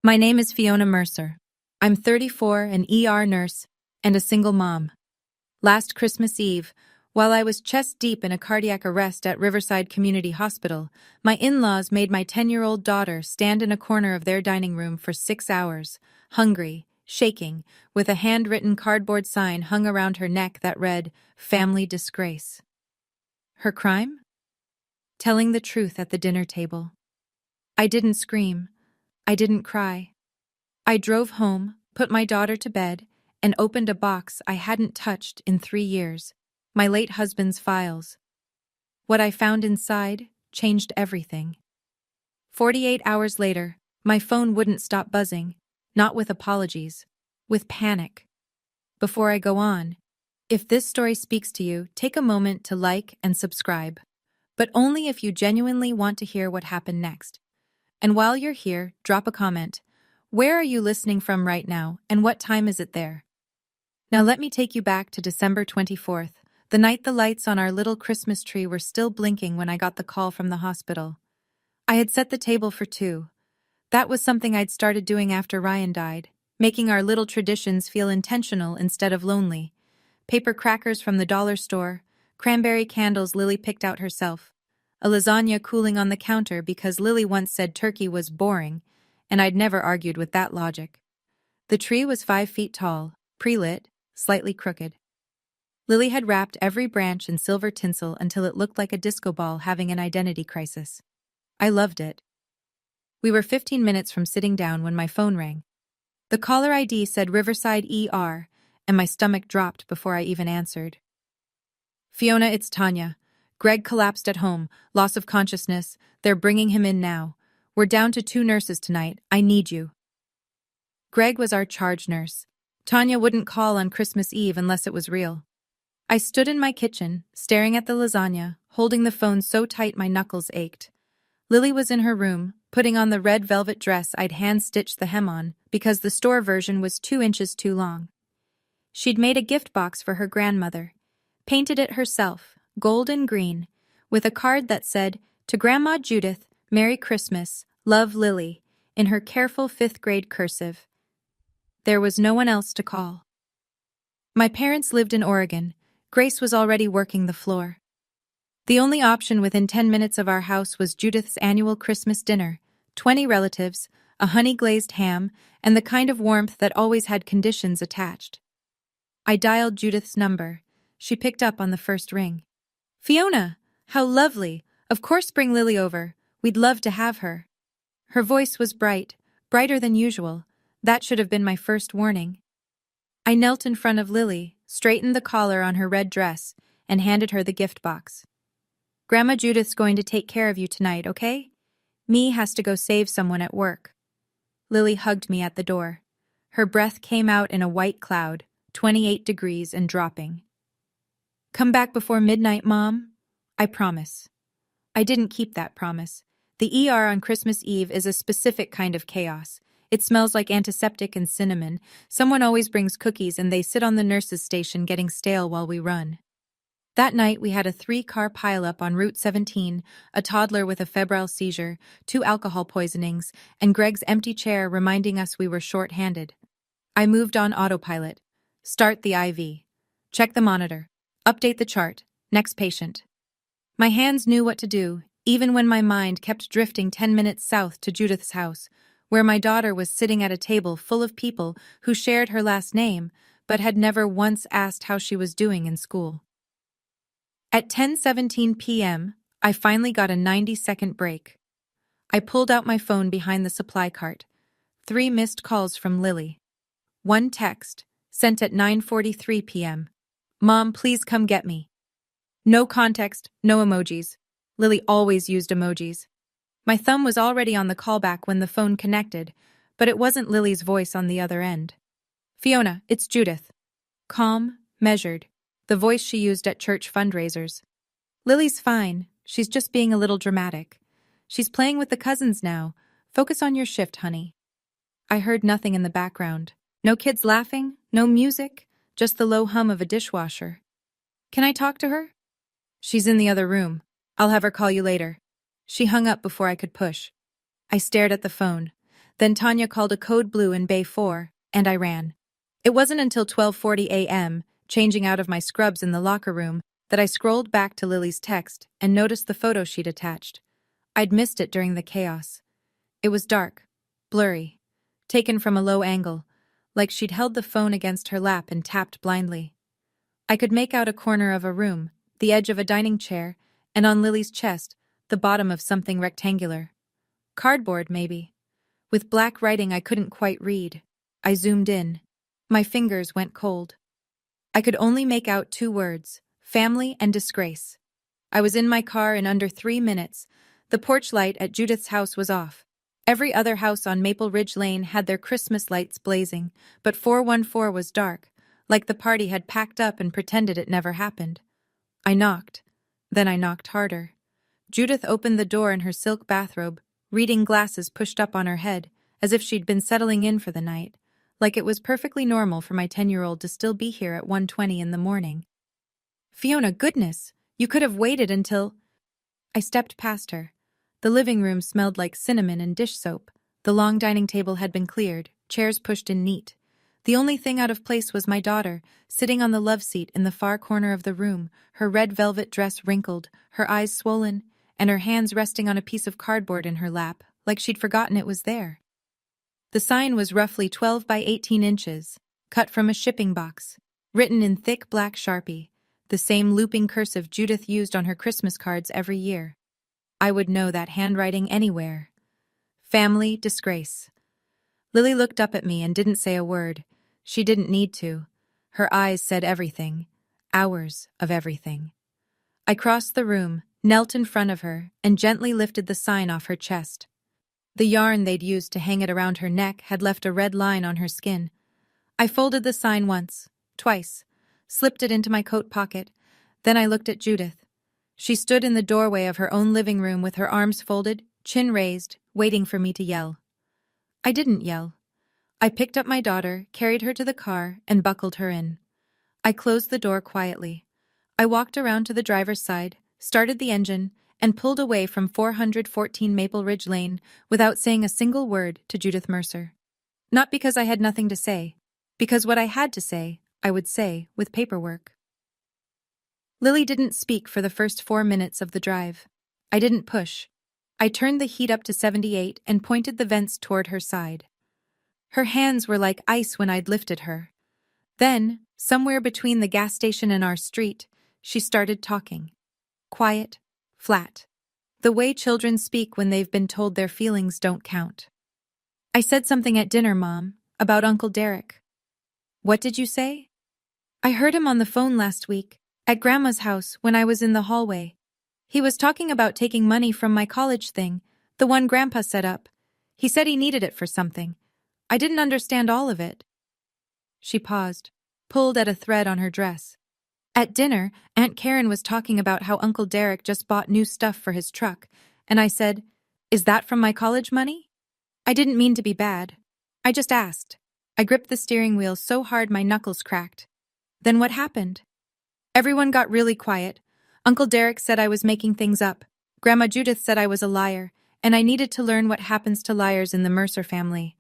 My name is Fiona Mercer. I'm 34, an ER nurse, and a single mom. Last Christmas Eve, while I was chest deep in a cardiac arrest at Riverside Community Hospital, my in-laws made my 10-year-old daughter stand in a corner of their dining room for 6 hours, hungry, shaking, with a handwritten cardboard sign hung around her neck that read, "Family Disgrace." Her crime? Telling the truth at the dinner table. I didn't scream. I didn't cry. I drove home, put my daughter to bed, and opened a box I hadn't touched in 3 years, my late husband's files. What I found inside changed everything. 48 hours later, my phone wouldn't stop buzzing, not with apologies, with panic. Before I go on, if this story speaks to you, take a moment to like and subscribe, but only if you genuinely want to hear what happened next. And while you're here, drop a comment. Where are you listening from right now, and what time is it there? Now let me take you back to December 24th, the night the lights on our little Christmas tree were still blinking when I got the call from the hospital. I had set the table for two. That was something I'd started doing after Ryan died, making our little traditions feel intentional instead of lonely. Paper crackers from the dollar store, cranberry candles Lily picked out herself, a lasagna cooling on the counter because Lily once said turkey was boring, and I'd never argued with that logic. The tree was 5 feet tall, pre-lit, slightly crooked. Lily had wrapped every branch in silver tinsel until it looked like a disco ball having an identity crisis. I loved it. We were 15 minutes from sitting down when my phone rang. The caller ID said Riverside ER, and my stomach dropped before I even answered. "Fiona, it's Tanya. Greg collapsed at home, loss of consciousness. They're bringing him in now. We're down to 2 nurses tonight. I need you." Greg was our charge nurse. Tanya wouldn't call on Christmas Eve unless it was real. I stood in my kitchen, staring at the lasagna, holding the phone so tight my knuckles ached. Lily was in her room, putting on the red velvet dress I'd hand-stitched the hem on because the store version was 2 inches too long. She'd made a gift box for her grandmother, painted it herself, gold and green, with a card that said, "To Grandma Judith, Merry Christmas, love Lily," in her careful 5th-grade cursive. There was no one else to call. My parents lived in Oregon. Grace was already working the floor. The only option within 10 minutes of our house was Judith's annual Christmas dinner, 20 relatives, a honey-glazed ham, and the kind of warmth that always had conditions attached. I dialed Judith's number. She picked up on the first ring. "Fiona, how lovely. Of course bring Lily over. We'd love to have her." Her voice was bright, brighter than usual. That should have been my first warning. I knelt in front of Lily, straightened the collar on her red dress, and handed her the gift box. "Grandma Judith's going to take care of you tonight, okay? Me has to go save someone at work." Lily hugged me at the door. Her breath came out in a white cloud, 28 degrees and dropping. "Come back before midnight, Mom. I promise." I didn't keep that promise. The ER on Christmas Eve is a specific kind of chaos. It smells like antiseptic and cinnamon. Someone always brings cookies and they sit on the nurse's station getting stale while we run. That night we had a 3-car pileup on Route 17, a toddler with a febrile seizure, 2 alcohol poisonings, and Greg's empty chair reminding us we were short-handed. I moved on autopilot. Start the IV. Check the monitor. Update the chart. Next patient. My hands knew what to do, even when my mind kept drifting 10 minutes south to Judith's house, where my daughter was sitting at a table full of people who shared her last name, but had never once asked how she was doing in school. At 10:17 p.m., I finally got a 90-second break. I pulled out my phone behind the supply cart. 3 missed calls from Lily. 1 text, sent at 9:43 p.m. "Mom, please come get me." No context, no emojis. Lily always used emojis. My thumb was already on the callback when the phone connected, but it wasn't Lily's voice on the other end. "Fiona, it's Judith." Calm, measured, the voice she used at church fundraisers. "Lily's fine. She's just being a little dramatic. She's playing with the cousins now. Focus on your shift, honey." I heard nothing in the background. No kids laughing, no music, just the low hum of a dishwasher. "Can I talk to her?" "She's in the other room. I'll have her call you later." She hung up before I could push. I stared at the phone. Then Tanya called a code blue in Bay 4, and I ran. It wasn't until 12:40 a.m., changing out of my scrubs in the locker room, that I scrolled back to Lily's text and noticed the photo she'd attached. I'd missed it during the chaos. It was dark, blurry, taken from a low angle, like she'd held the phone against her lap and tapped blindly. I could make out a corner of a room, the edge of a dining chair, and on Lily's chest, the bottom of something rectangular. Cardboard, maybe. With black writing I couldn't quite read. I zoomed in. My fingers went cold. I could only make out two words: family and disgrace. I was in my car in under 3 minutes. The porch light at Judith's house was off. Every other house on Maple Ridge Lane had their Christmas lights blazing, but 414 was dark, like the party had packed up and pretended it never happened. I knocked. Then I knocked harder. Judith opened the door in her silk bathrobe, reading glasses pushed up on her head, as if she'd been settling in for the night, like it was perfectly normal for my 10-year-old to still be here at 1:20 in the morning. Fiona, goodness, you could have waited until... I stepped past her. The living room smelled like cinnamon and dish soap. The long dining table had been cleared, chairs pushed in neat. The only thing out of place was my daughter, sitting on the love seat in the far corner of the room, her red velvet dress wrinkled, her eyes swollen, and her hands resting on a piece of cardboard in her lap, like she'd forgotten it was there. The sign was roughly 12 by 18 inches, cut from a shipping box, written in thick black Sharpie, the same looping cursive Judith used on her Christmas cards every year. I would know that handwriting anywhere. Family disgrace. Lily looked up at me and didn't say a word. She didn't need to. Her eyes said everything. Hours of everything. I crossed the room, knelt in front of her, and gently lifted the sign off her chest. The yarn they'd used to hang it around her neck had left a red line on her skin. I folded the sign once, twice, slipped it into my coat pocket. Then I looked at Judith. She stood in the doorway of her own living room with her arms folded, chin raised, waiting for me to yell. I didn't yell. I picked up my daughter, carried her to the car, and buckled her in. I closed the door quietly. I walked around to the driver's side, started the engine, and pulled away from 414 Maple Ridge Lane without saying a single word to Judith Mercer. Not because I had nothing to say, because what I had to say, I would say with paperwork. Lily didn't speak for the first 4 minutes of the drive. I didn't push. I turned the heat up to 78 and pointed the vents toward her side. Her hands were like ice when I'd lifted her. Then, somewhere between the gas station and our street, she started talking. Quiet, flat. The way children speak when they've been told their feelings don't count. I said something at dinner, Mom, about Uncle Derek. What did you say? I heard him on the phone last week, at Grandma's house when I was in the hallway. He was talking about taking money from my college thing, the one Grandpa set up. He said he needed it for something. I didn't understand all of it. She paused, pulled at a thread on her dress. At dinner, Aunt Karen was talking about how Uncle Derek just bought new stuff for his truck, and I said, "Is that from my college money?" I didn't mean to be bad. I just asked. I gripped the steering wheel so hard my knuckles cracked. Then what happened? Everyone got really quiet. Uncle Derek said I was making things up. Grandma Judith said I was a liar, and I needed to learn what happens to liars in the Mercer family.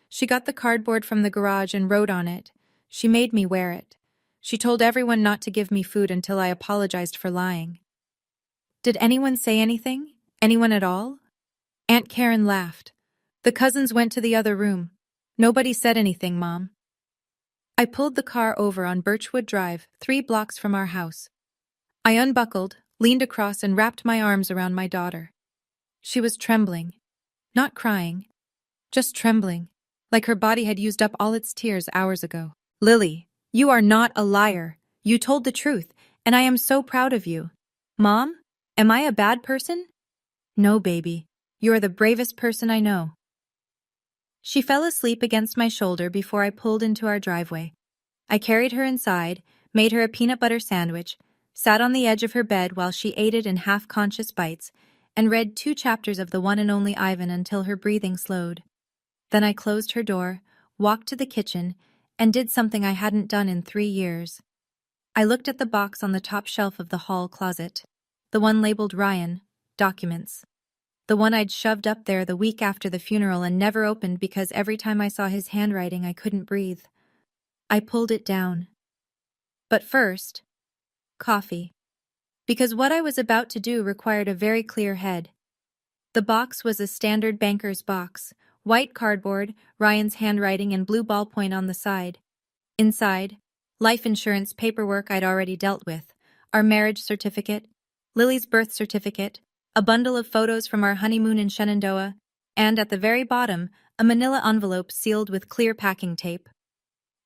She got the cardboard from the garage and wrote on it. She made me wear it. She told everyone not to give me food until I apologized for lying. Did anyone say anything? Anyone at all? Aunt Karen laughed. The cousins went to the other room. Nobody said anything, Mom. I pulled the car over on Birchwood Drive, 3 blocks from our house. I unbuckled, leaned across, and wrapped my arms around my daughter. She was trembling. Not crying. Just trembling, like her body had used up all its tears hours ago. Lily, you are not a liar. You told the truth, and I am so proud of you. Mom, am I a bad person? No, baby. You are the bravest person I know. She fell asleep against my shoulder before I pulled into our driveway. I carried her inside, made her a peanut butter sandwich, sat on the edge of her bed while she ate it in half-conscious bites, and read 2 chapters of The One and Only Ivan until her breathing slowed. Then I closed her door, walked to the kitchen, and did something I hadn't done in 3 years. I looked at the box on the top shelf of the hall closet, the one labeled Ryan, Documents. The one I'd shoved up there the week after the funeral and never opened because every time I saw his handwriting I couldn't breathe. I pulled it down. But first, coffee. Because what I was about to do required a very clear head. The box was a standard banker's box, white cardboard, Ryan's handwriting and blue ballpoint on the side. Inside, life insurance paperwork I'd already dealt with, our marriage certificate, Lily's birth certificate, a bundle of photos from our honeymoon in Shenandoah, and at the very bottom, a manila envelope sealed with clear packing tape.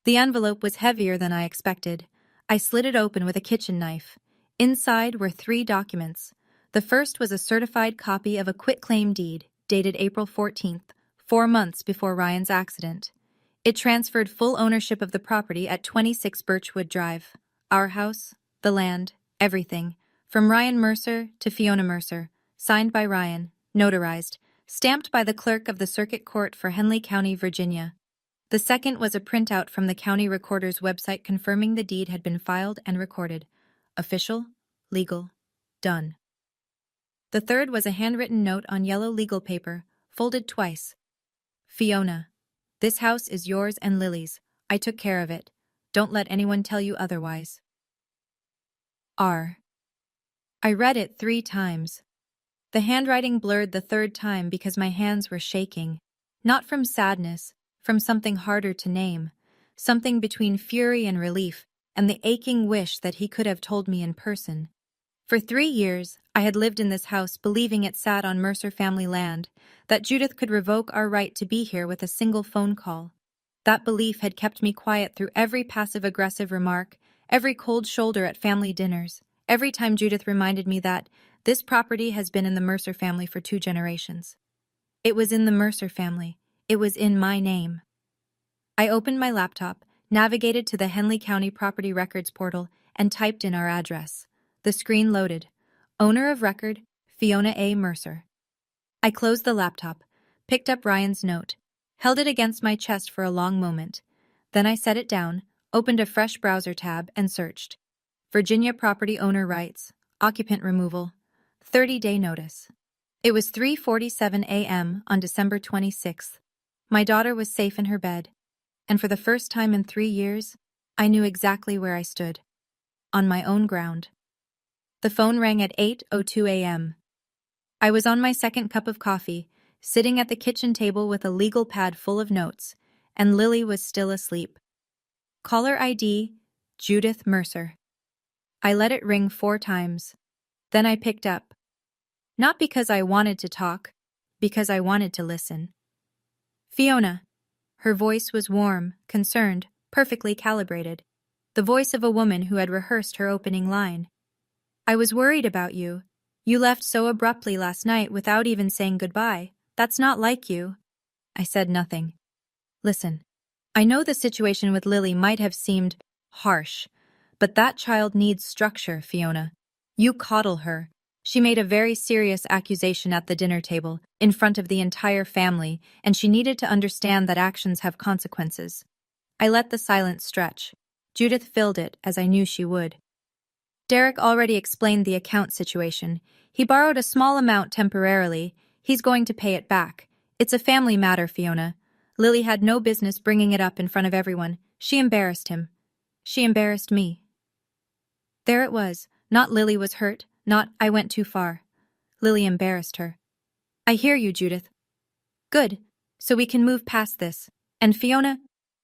The envelope was heavier than I expected. I slid it open with a kitchen knife. Inside were 3 documents. The first was a certified copy of a quitclaim deed, dated April 14th, 4 months before Ryan's accident. It transferred full ownership of the property at 26 Birchwood Drive. Our house, the land, everything, from Ryan Mercer to Fiona Mercer, signed by Ryan, notarized, stamped by the clerk of the Circuit Court for Henley County, Virginia. The second was a printout from the county recorder's website confirming the deed had been filed and recorded. Official, legal, done. The third was a handwritten note on yellow legal paper, folded twice. Fiona, this house is yours and Lily's. I took care of it. Don't let anyone tell you otherwise. R. I read it 3 times. The handwriting blurred the 3rd time because my hands were shaking. Not from sadness, from something harder to name. Something between fury and relief, and the aching wish that he could have told me in person. For 3 years, I had lived in this house believing it sat on Mercer family land, that Judith could revoke our right to be here with a single phone call. That belief had kept me quiet through every passive-aggressive remark, every cold shoulder at family dinners, every time Judith reminded me that this property has been in the Mercer family for 2 generations. It was in the Mercer family. It was in my name. I opened my laptop, navigated to the Henley County Property Records portal, and typed in our address. The screen loaded. Owner of record, Fiona A. Mercer. I closed the laptop, picked up Ryan's note, held it against my chest for a long moment. Then I set it down, opened a fresh browser tab, and searched. Virginia property owner rights, occupant removal, 30-day notice. It was 3:47 a.m. on December 26th. My daughter was safe in her bed, and for the first time in 3 years, I knew exactly where I stood. On my own ground. The phone rang at 8:02 a.m. I was on my 2nd cup of coffee, sitting at the kitchen table with a legal pad full of notes, and Lily was still asleep. Caller ID, Judith Mercer. I let it ring 4 times. Then I picked up. Not because I wanted to talk, because I wanted to listen. Fiona. Her voice was warm, concerned, perfectly calibrated. The voice of a woman who had rehearsed her opening line. I was worried about you. You left so abruptly last night without even saying goodbye. That's not like you. I said nothing. Listen, I know the situation with Lily might have seemed harsh, but that child needs structure, Fiona. You coddle her. She made a very serious accusation at the dinner table, in front of the entire family, and she needed to understand that actions have consequences. I let the silence stretch. Judith filled it, as I knew she would. Derek already explained the account situation. He borrowed a small amount temporarily. He's going to pay it back. It's a family matter, Fiona. Lily had no business bringing it up in front of everyone. She embarrassed him. She embarrassed me. There it was. Not Lily was hurt, not I went too far. Lily embarrassed her. I hear you, Judith. Good. So we can move past this. And Fiona?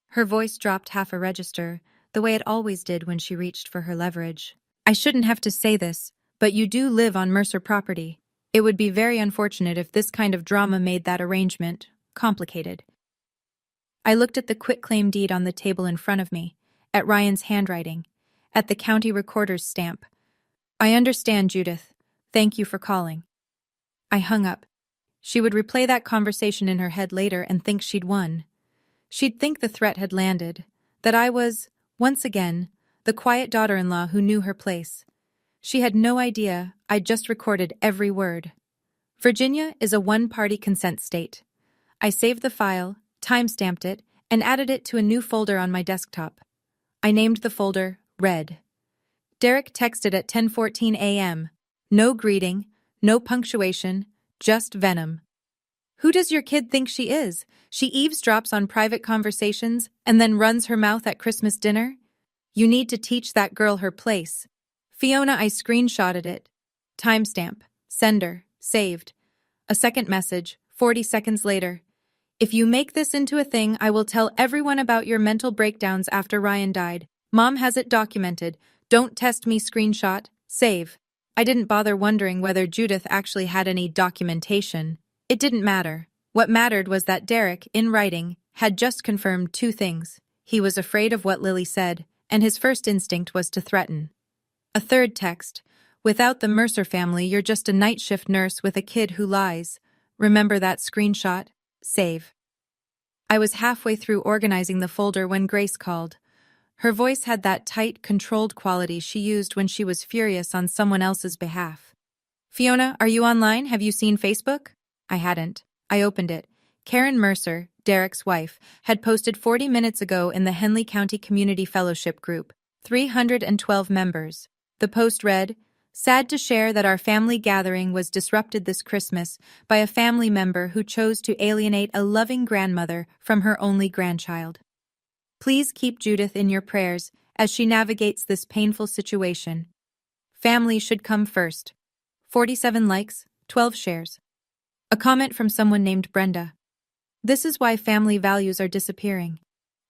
Her voice dropped half a register, the way it always did when she reached for her leverage. I shouldn't have to say this, but you do live on Mercer property. It would be very unfortunate if this kind of drama made that arrangement complicated. I looked at the quitclaim deed on the table in front of me, at Ryan's handwriting, at the county recorder's stamp. I understand, Judith. Thank you for calling. I hung up. She would replay that conversation in her head later and think she'd won. She'd think the threat had landed, that I was, once again, the quiet daughter-in-law who knew her place. She had no idea I'd just recorded every word. Virginia is a one-party consent state. I saved the file, time-stamped it, and added it to a new folder on my desktop. I named the folder Red. Derek texted at 10:14 a.m. No greeting, no punctuation, Just venom. Who does your kid think she is? She eavesdrops on private conversations and then runs her mouth at Christmas dinner? You need to teach that girl her place. Fiona, I screenshotted it. Timestamp. Sender. Saved. A second message, 40 seconds later. If you make this into a thing, I will tell everyone about your mental breakdowns after Ryan died. Mom has it documented. Don't test me screenshot. Save. I didn't bother wondering whether Judith actually had any documentation. It didn't matter. What mattered was that Derek, in writing, had just confirmed two things. He was afraid of what Lily said, and his first instinct was to threaten. A third text. Without the Mercer family, you're just a night shift nurse with a kid who lies. Remember that screenshot? Save. I was halfway through organizing the folder when Grace called. Her voice had that tight, controlled quality she used when she was furious on someone else's behalf. Fiona, are you online? Have you seen Facebook? I hadn't. I opened it. Karen Mercer, Derek's wife, had posted 40 minutes ago in the Henley County Community Fellowship Group, 312 members. The post read, "Sad to share that our family gathering was disrupted this Christmas by a family member who chose to alienate a loving grandmother from her only grandchild. Please keep Judith in your prayers as she navigates this painful situation. Family should come first." 47 likes, 12 shares. A comment from someone named Brenda. "This is why family values are disappearing.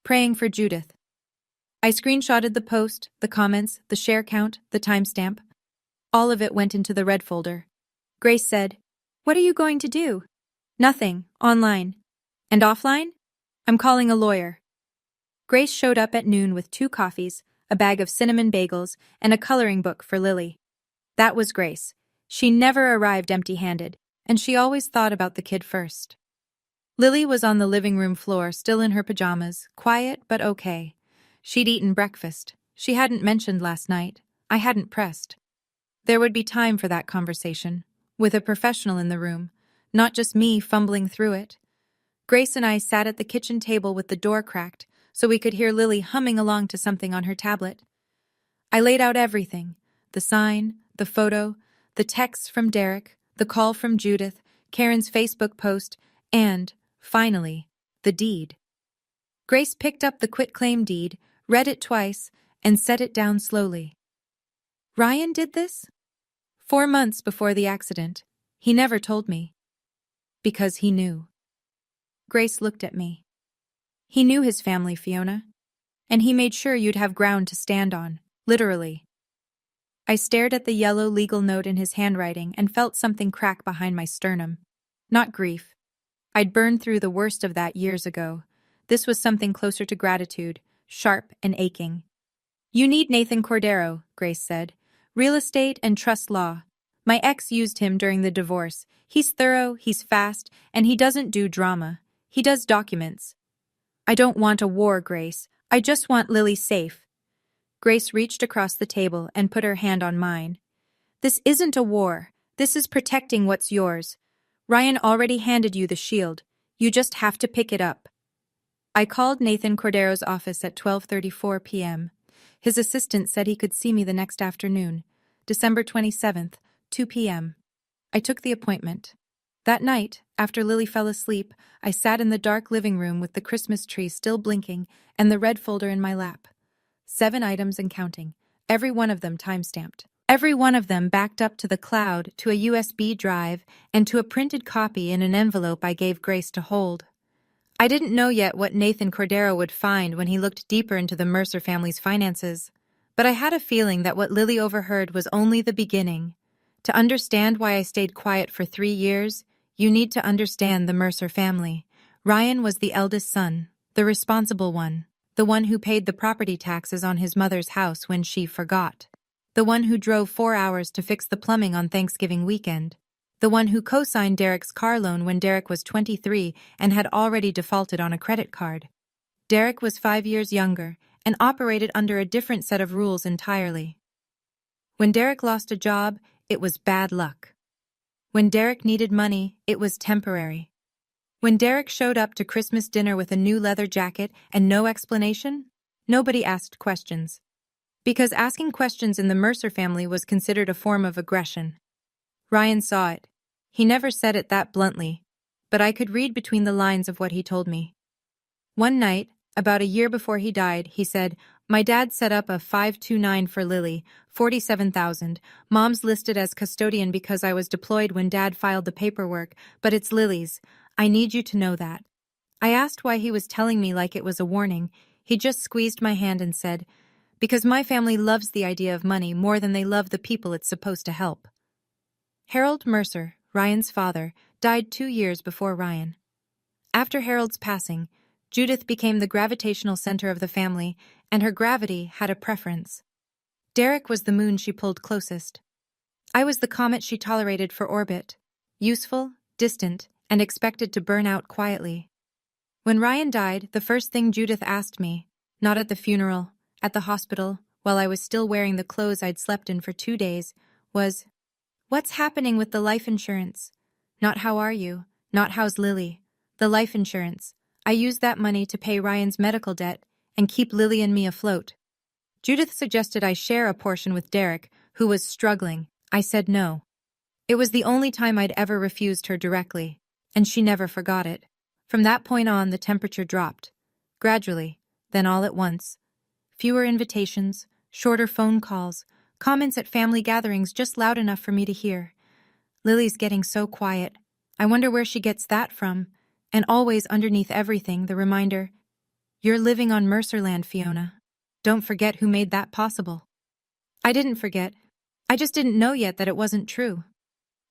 Praying for Judith." I screenshotted the post, the comments, the share count, the timestamp. All of it went into the red folder. Grace said, "What are you going to do?" "Nothing, online." "And offline?" "I'm calling a lawyer." Grace showed up at noon with 2 coffees, a bag of cinnamon bagels, and a coloring book for Lily. That was Grace. She never arrived empty-handed, and she always thought about the kid first. Lily was on the living room floor, still in her pajamas, quiet but okay. She'd eaten breakfast. She hadn't mentioned last night. I hadn't pressed. There would be time for that conversation, with a professional in the room, not just me fumbling through it. Grace and I sat at the kitchen table with the door cracked, so we could hear Lily humming along to something on her tablet. I laid out everything: the sign, the photo, the texts from Derek, the call from Judith, Karen's Facebook post, and, finally, the deed. Grace picked up the quitclaim deed, read it twice, and set it down slowly. Ryan did this? 4 months before the accident. He never told me. Because he knew. Grace looked at me. He knew his family, Fiona. And he made sure you'd have ground to stand on, literally. I stared at the yellow legal note in his handwriting and felt something crack behind my sternum. Not grief. I'd burned through the worst of that years ago. This was something closer to gratitude, sharp and aching. "You need Nathan Cordero," Grace said. "Real estate and trust law. My ex used him during the divorce. He's thorough, he's fast, and he doesn't do drama. He does documents." "I don't want a war, Grace. I just want Lily safe." Grace reached across the table and put her hand on mine. "This isn't a war. This is protecting what's yours. Ryan already handed you the shield. You just have to pick it up." I called Nathan Cordero's office at 12:34 p.m. His assistant said he could see me the next afternoon, December 27th, 2 p.m. I took the appointment. That night, after Lily fell asleep, I sat in the dark living room with the Christmas tree still blinking and the red folder in my lap. 7 items and counting, every one of them time-stamped. Every one of them backed up to the cloud, to a USB drive, and to a printed copy in an envelope I gave Grace to hold. I didn't know yet what Nathan Cordero would find when he looked deeper into the Mercer family's finances, but I had a feeling that what Lily overheard was only the beginning. To understand why I stayed quiet for 3 years, you need to understand the Mercer family. Ryan was the eldest son, the responsible one, the one who paid the property taxes on his mother's house when she forgot, the one who drove 4 hours to fix the plumbing on Thanksgiving weekend, the one who co-signed Derek's car loan when Derek was 23 and had already defaulted on a credit card. Derek was 5 years younger and operated under a different set of rules entirely. When Derek lost a job, it was bad luck. When Derek needed money, it was temporary. When Derek showed up to Christmas dinner with a new leather jacket and no explanation, nobody asked questions. Because asking questions in the Mercer family was considered a form of aggression. Ryan saw it. He never said it that bluntly, but I could read between the lines of what he told me. One night, about a year before he died, he said, "My dad set up a 529 for Lily, 47,000. Mom's listed as custodian because I was deployed when Dad filed the paperwork, but it's Lily's. I need you to know that." I asked why he was telling me like it was a warning. He just squeezed my hand and said, "Because my family loves the idea of money more than they love the people it's supposed to help." Harold Mercer, Ryan's father, died 2 years before Ryan. After Harold's passing, Judith became the gravitational center of the family, and her gravity had a preference. Derek was the moon she pulled closest. I was the comet she tolerated for orbit, useful, distant, and expected to burn out quietly. When Ryan died, the first thing Judith asked me, not at the funeral, at the hospital, while I was still wearing the clothes I'd slept in for 2 days, was, "What's happening with the life insurance?" Not "how are you?" Not "how's Lily?" The life insurance. I used that money to pay Ryan's medical debt and keep Lily and me afloat. Judith suggested I share a portion with Derek, who was struggling. I said no. It was the only time I'd ever refused her directly, and she never forgot it. From that point on, the temperature dropped. Gradually, then all at once. Fewer invitations, shorter phone calls, comments at family gatherings just loud enough for me to hear. "Lily's getting so quiet. I wonder where she gets that from." And always underneath everything, the reminder, "You're living on Mercerland, Fiona. Don't forget who made that possible." I didn't forget. I just didn't know yet that it wasn't true.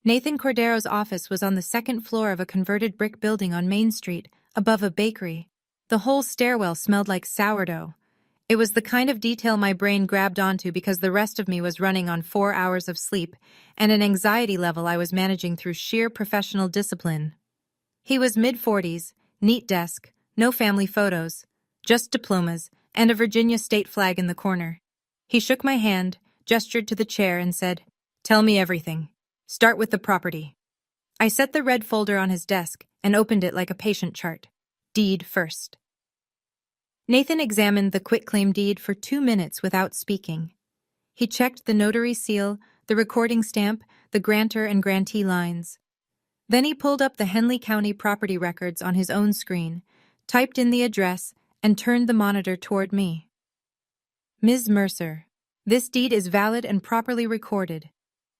Nathan Cordero's office was on the second floor of a converted brick building on Main Street, above a bakery. The whole stairwell smelled like sourdough. It was the kind of detail my brain grabbed onto because the rest of me was running on 4 hours of sleep and an anxiety level I was managing through sheer professional discipline. He was mid-40s, neat desk, no family photos, just diplomas, and a Virginia state flag in the corner. He shook my hand, gestured to the chair, and said, "Tell me everything. Start with the property." I set the red folder on his desk and opened it like a patient chart. Deed first. Nathan examined the quitclaim deed for 2 minutes without speaking. He checked the notary seal, the recording stamp, the grantor and grantee lines. Then he pulled up the Henley County property records on his own screen, typed in the address, and turned the monitor toward me. "Ms. Mercer, this deed is valid and properly recorded.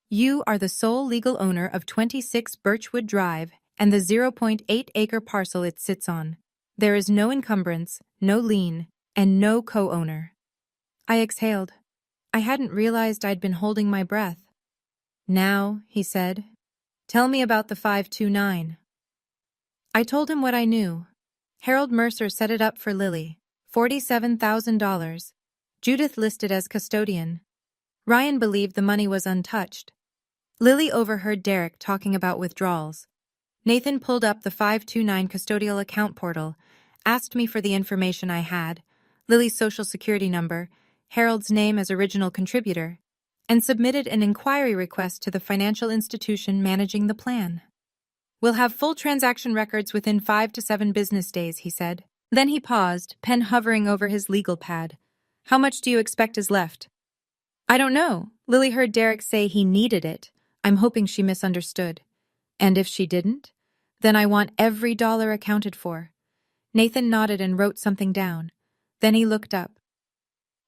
You are the sole legal owner of 26 Birchwood Drive and the 0.8-acre parcel it sits on. There is no encumbrance, no lien, and no co-owner." I exhaled. I hadn't realized I'd been holding my breath. "Now," he said, "tell me about the 529. I told him what I knew. Harold Mercer set it up for Lily, $47,000. Judith listed as custodian. Ryan believed the money was untouched. Lily overheard Derek talking about withdrawals. Nathan pulled up the 529 custodial account portal, asked me for the information I had, Lily's social security number, Harold's name as original contributor, and submitted an inquiry request to the financial institution managing the plan. "We'll have full transaction records within 5 to 7 business days," he said. Then he paused, pen hovering over his legal pad. "How much do you expect is left?" "I don't know." Lily heard Derek say he needed it. I'm hoping she misunderstood. "And if she didn't? Then I want every dollar accounted for." Nathan nodded and wrote something down. Then he looked up.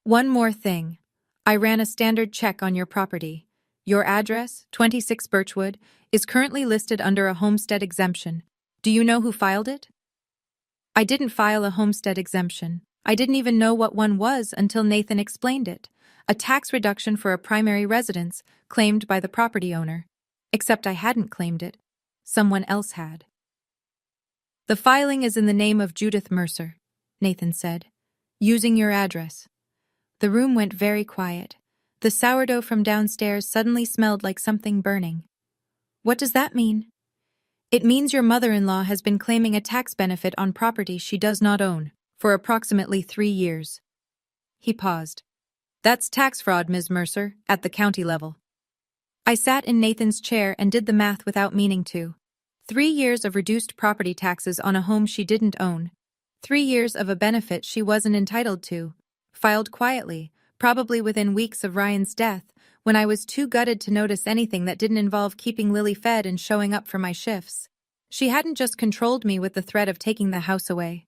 "One more thing. I ran a standard check on your property. Your address, 26 Birchwood, is currently listed under a homestead exemption. Do you know who filed it?" I didn't file a homestead exemption. I didn't even know what one was until Nathan explained it. A tax reduction for a primary residence, claimed by the property owner. Except I hadn't claimed it. Someone else had. "The filing is in the name of Judith Mercer," Nathan said, "using your address." The room went very quiet. The sourdough from downstairs suddenly smelled like something burning. "What does that mean?" "It means your mother-in-law has been claiming a tax benefit on property she does not own for approximately 3 years. He paused. "That's tax fraud, Ms. Mercer, at the county level." I sat in Nathan's chair and did the math without meaning to. 3 years of reduced property taxes on a home she didn't own. 3 years of a benefit she wasn't entitled to. Filed quietly, probably within weeks of Ryan's death, when I was too gutted to notice anything that didn't involve keeping Lily fed and showing up for my shifts. She hadn't just controlled me with the threat of taking the house away.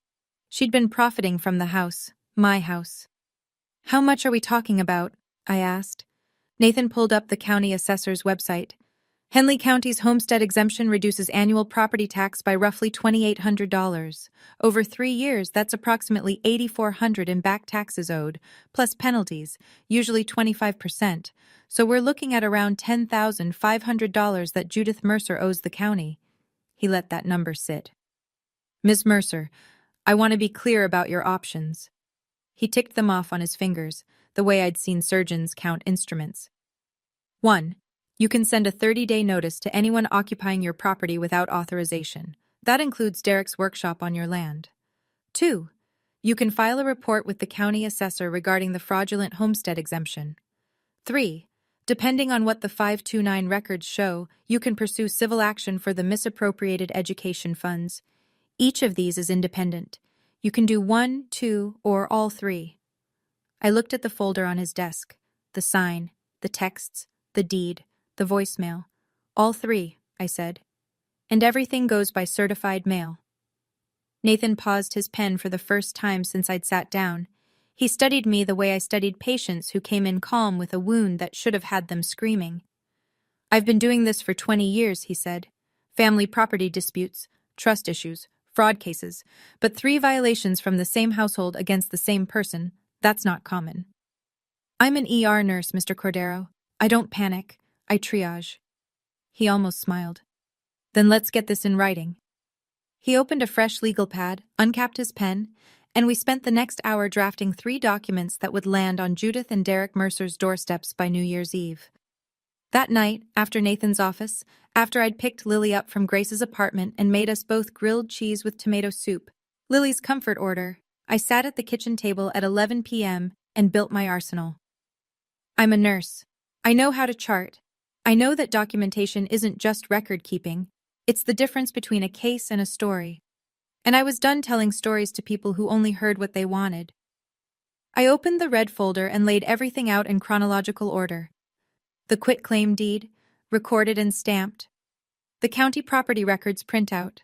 She'd been profiting from the house, my house. "How much are we talking about?" I asked. Nathan pulled up the county assessor's website. Henley County's homestead exemption reduces annual property tax by roughly $2,800. Over 3 years, that's approximately $8,400 in back taxes owed, plus penalties, usually 25%. So we're looking at around $10,500 that Judith Mercer owes the county. He let that number sit. "Ms. Mercer, I want to be clear about your options." He ticked them off on his fingers, the way I'd seen surgeons count instruments. 1. You can send a 30-day notice to anyone occupying your property without authorization. That includes Derek's workshop on your land. 2. You can file a report with the county assessor regarding the fraudulent homestead exemption. 3. Depending on what the 529 records show, you can pursue civil action for the misappropriated education funds. Each of these is independent. You can do 1, 2, or all 3. I looked at the folder on his desk, the sign, the texts, the deed, the voicemail. "All 3, I said. "And everything goes by certified mail." Nathan paused his pen for the first time since I'd sat down. He studied me the way I studied patients who came in calm with a wound that should have had them screaming. "I've been doing this for 20 years, he said. "Family property disputes, trust issues, fraud cases, but 3 violations from the same household against the same person, that's not common." "I'm an ER nurse, Mr. Cordero. I don't panic. I triage." He almost smiled. "Then let's get this in writing." He opened a fresh legal pad, uncapped his pen, and we spent the next hour drafting 3 documents that would land on Judith and Derek Mercer's doorsteps by New Year's Eve. That night, after Nathan's office, after I'd picked Lily up from Grace's apartment and made us both grilled cheese with tomato soup, Lily's comfort order, I sat at the kitchen table at 11 p.m. and built my arsenal. I'm a nurse. I know how to chart. I know that documentation isn't just record keeping. It's the difference between a case and a story. And I was done telling stories to people who only heard what they wanted. I opened the red folder and laid everything out in chronological order. The quitclaim deed, recorded and stamped. The county property records printout.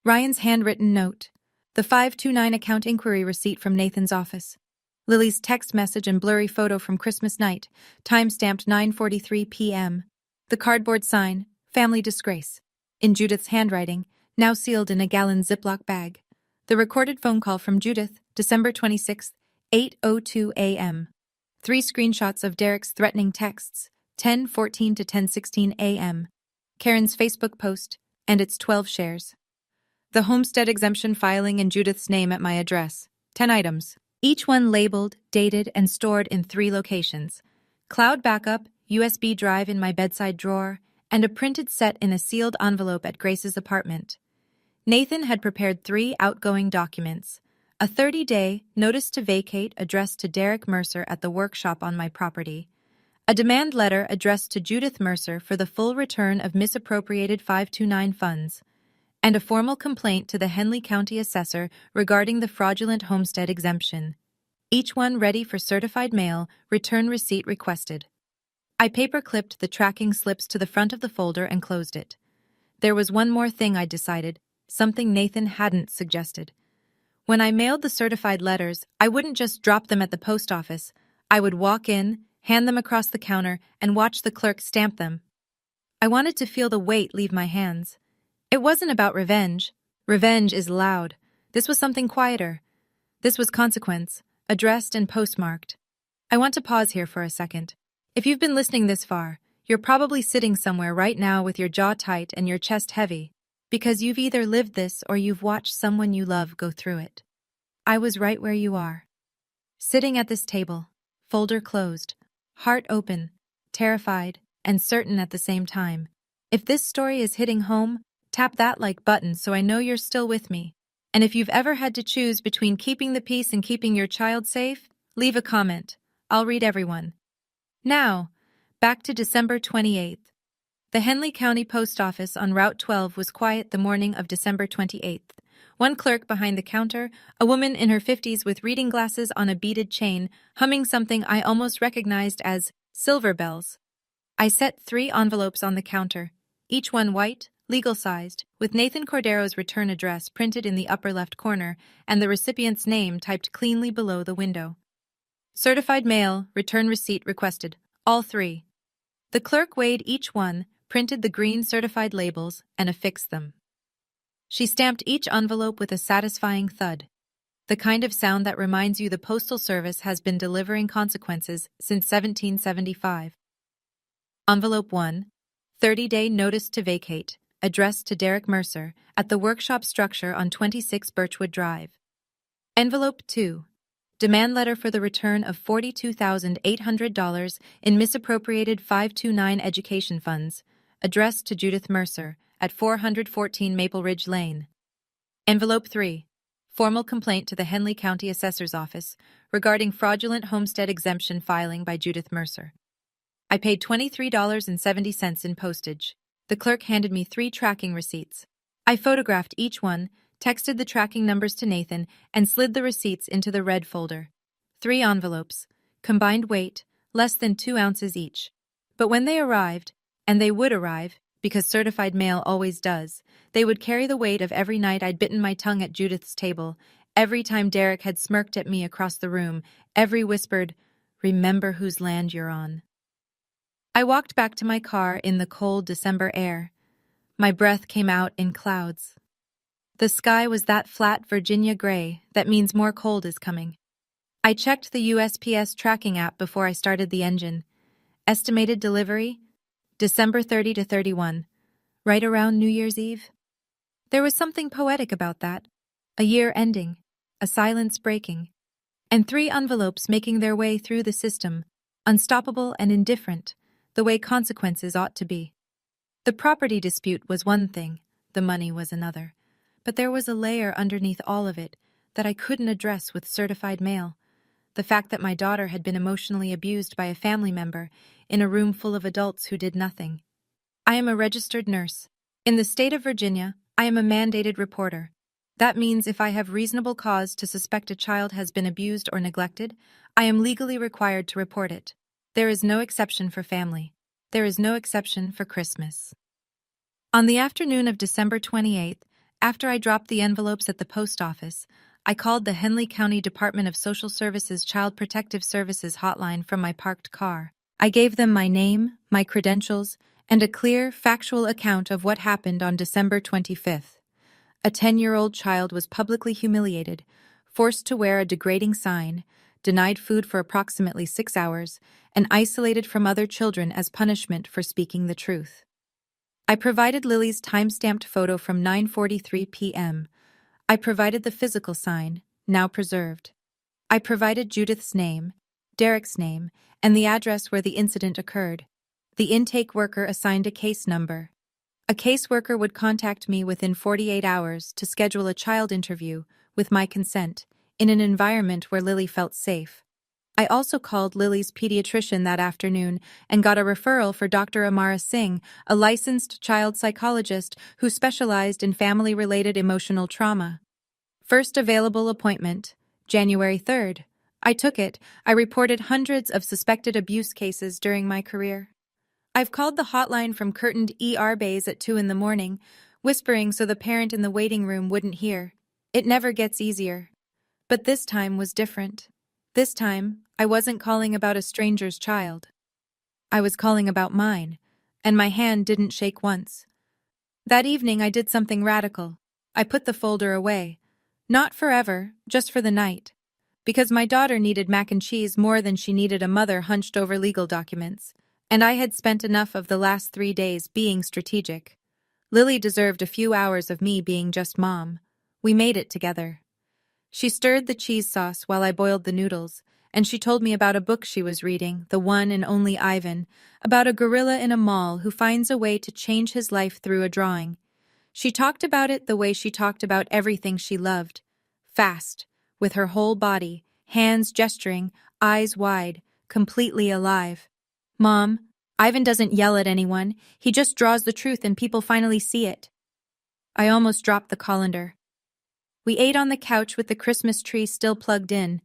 Ryan's handwritten note. The 529 account inquiry receipt from Nathan's office. Lily's text message and blurry photo from Christmas night, time-stamped 9:43 p.m. The cardboard sign, family disgrace. In Judith's handwriting, now sealed in a gallon Ziploc bag. The recorded phone call from Judith, December 26, 8:02 a.m. 3 screenshots of Derek's threatening texts, 10:14 to 10:16 a.m. Karen's Facebook post, and its 12 shares. The homestead exemption filing in Judith's name at my address, 10 items. Each one labeled, dated, and stored in 3 locations. Cloud backup, USB drive in my bedside drawer, and a printed set in a sealed envelope at Grace's apartment. Nathan had prepared 3 outgoing documents. A 30-day notice to vacate addressed to Derek Mercer at the workshop on my property. A demand letter addressed to Judith Mercer for the full return of misappropriated 529 funds. And a formal complaint to the Henley County Assessor regarding the fraudulent homestead exemption. Each one ready for certified mail, return receipt requested. I paper-clipped the tracking slips to the front of the folder and closed it. There was one more thing I'd decided, something Nathan hadn't suggested. When I mailed the certified letters, I wouldn't just drop them at the post office. I would walk in, hand them across the counter, and watch the clerk stamp them. I wanted to feel the weight leave my hands. It wasn't about revenge. Revenge is loud. This was something quieter. This was consequence, addressed and postmarked. I want to pause here for a second. If you've been listening this far, you're probably sitting somewhere right now with your jaw tight and your chest heavy, because you've either lived this or you've watched someone you love go through it. I was right where you are. Sitting at this table, folder closed, heart open, terrified, and certain at the same time. If this story is hitting home, tap that like button so I know you're still with me. And if you've ever had to choose between keeping the peace and keeping your child safe, leave a comment. I'll read everyone. Now, back to December 28th. The Henley County Post Office on Route 12 was quiet the morning of December 28th. One clerk behind the counter, a woman in her 50s with reading glasses on a beaded chain, humming something I almost recognized as silver bells. I set 3 envelopes on the counter, each one white, legal-sized, with Nathan Cordero's return address printed in the upper left corner and the recipient's name typed cleanly below the window. Certified mail, return receipt requested, all 3. The clerk weighed each one, printed the green certified labels, and affixed them. She stamped each envelope with a satisfying thud, the kind of sound that reminds you the Postal Service has been delivering consequences since 1775. Envelope 1, 30-day notice to vacate, addressed to Derek Mercer, at the workshop structure on 26 Birchwood Drive. Envelope 2, demand letter for the return of $42,800 in misappropriated 529 education funds, addressed to Judith Mercer, at 414 Maple Ridge Lane. Envelope 3, formal complaint to the Henley County Assessor's Office regarding fraudulent homestead exemption filing by Judith Mercer. I paid $23.70 in postage. The clerk handed me 3 tracking receipts. I photographed each one, texted the tracking numbers to Nathan, and slid the receipts into the red folder. 3 envelopes, combined weight, less than 2 ounces each. But when they arrived, and they would arrive, because certified mail always does, they would carry the weight of every night I'd bitten my tongue at Judith's table, every time Derek had smirked at me across the room, every whispered, "Remember whose land you're on." I walked back to my car in the cold December air. My breath came out in clouds. The sky was that flat Virginia gray that means more cold is coming. I checked the USPS tracking app before I started the engine. Estimated delivery? December 30 to 31, right around New Year's Eve. There was something poetic about that. A year ending, a silence breaking, and 3 envelopes making their way through the system, unstoppable and indifferent, the way consequences ought to be. The property dispute was one thing, the money was another. But there was a layer underneath all of it that I couldn't address with certified mail. The fact that my daughter had been emotionally abused by a family member in a room full of adults who did nothing. I am a registered nurse. In the state of Virginia, I am a mandated reporter. That means if I have reasonable cause to suspect a child has been abused or neglected, I am legally required to report it. There is no exception for family. There is no exception for Christmas. On the afternoon of December 28th, after I dropped the envelopes at the post office, I called the Henley County Department of Social Services Child Protective Services hotline from my parked car. I gave them my name, my credentials, and a clear, factual account of what happened on December 25th. A 10-year-old child was publicly humiliated, forced to wear a degrading sign, denied food for approximately 6 hours, and isolated from other children as punishment for speaking the truth. I provided Lily's time-stamped photo from 9:43 p.m. I provided the physical sign, now preserved. I provided Judith's name, Derek's name, and the address where the incident occurred. The intake worker assigned a case number. A caseworker would contact me within 48 hours to schedule a child interview, with my consent, in an environment where Lily felt safe. I also called Lily's pediatrician that afternoon and got a referral for Dr. Amara Singh, a licensed child psychologist who specialized in family-related emotional trauma. First available appointment, January 3rd. I took it. I reported hundreds of suspected abuse cases during my career. I've called the hotline from curtained ER bays at 2 in the morning, whispering so the parent in the waiting room wouldn't hear. It never gets easier. But this time was different. This time, I wasn't calling about a stranger's child. I was calling about mine, and my hand didn't shake once. That evening I did something radical. I put the folder away. Not forever, just for the night. Because my daughter needed mac and cheese more than she needed a mother hunched over legal documents, and I had spent enough of the last 3 days being strategic. Lily deserved a few hours of me being just mom. We made it together. She stirred the cheese sauce while I boiled the noodles, and she told me about a book she was reading, The One and Only Ivan, about a gorilla in a mall who finds a way to change his life through a drawing. She talked about it the way she talked about everything she loved. Fast, with her whole body, hands gesturing, eyes wide, completely alive. Mom, Ivan doesn't yell at anyone. He just draws the truth and people finally see it. I almost dropped the colander. We ate on the couch with the Christmas tree still plugged in.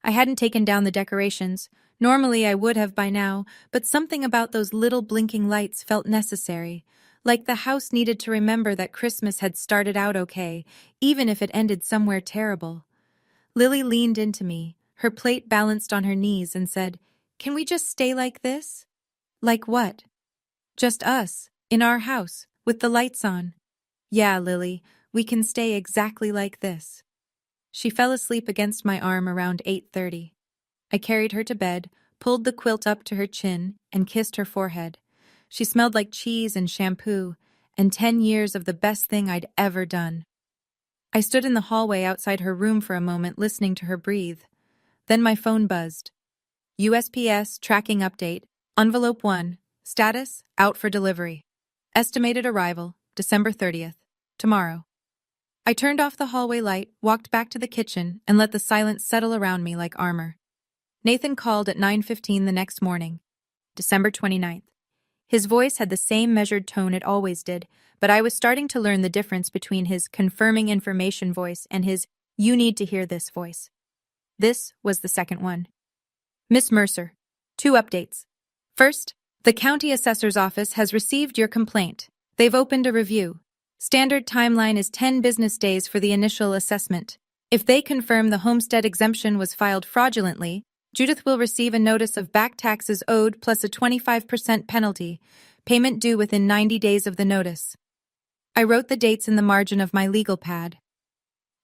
I hadn't taken down the decorations, Normally I would have by now, but something about those little blinking lights felt necessary. Like the house needed to remember that Christmas had started out okay, even if it ended somewhere terrible. Lily leaned into me, her plate balanced on her knees, and said, "Can we just stay like this?" "Like what?" "Just us, in our house, with the lights on." "Yeah, Lily, we can stay exactly like this." She fell asleep against my arm around 8:30. I carried her to bed, pulled the quilt up to her chin, and kissed her forehead. She smelled like cheese and shampoo, and 10 years of the best thing I'd ever done. I stood in the hallway outside her room for a moment, listening to her breathe. Then my phone buzzed. USPS tracking update. Envelope 1. Status, out for delivery. Estimated arrival, December 30th. Tomorrow. I turned off the hallway light, walked back to the kitchen, and let the silence settle around me like armor. Nathan called at 9:15 the next morning, December 29th. His voice had the same measured tone it always did, but I was starting to learn the difference between his confirming information voice and his "you need to hear this" voice. This was the second one. "Miss Mercer, 2 updates. First, the county assessor's office has received your complaint. They've opened a review. Standard timeline is 10 business days for the initial assessment. If they confirm the homestead exemption was filed fraudulently, Judith will receive a notice of back taxes owed plus a 25% penalty, payment due within 90 days of the notice." I wrote the dates in the margin of my legal pad.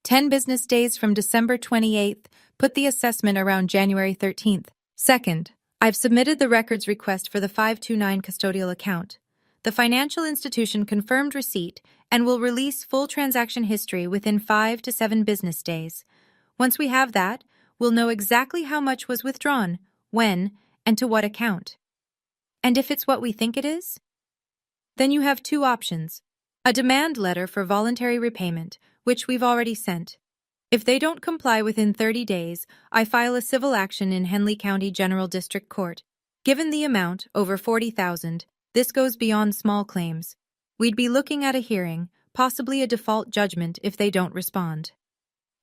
10 business days from December 28th, put the assessment around January 13th. Second, I've submitted the records request for the 529 custodial account. The financial institution confirmed receipt and will release full transaction history within 5 to 7 business days. Once we have that, we'll know exactly how much was withdrawn, when, and to what account. And if it's what we think it is? Then you have 2 options. A demand letter for voluntary repayment, which we've already sent. If they don't comply within 30 days, I file a civil action in Henley County General District Court. Given the amount, over $40,000, this goes beyond small claims. We'd be looking at a hearing, possibly a default judgment if they don't respond.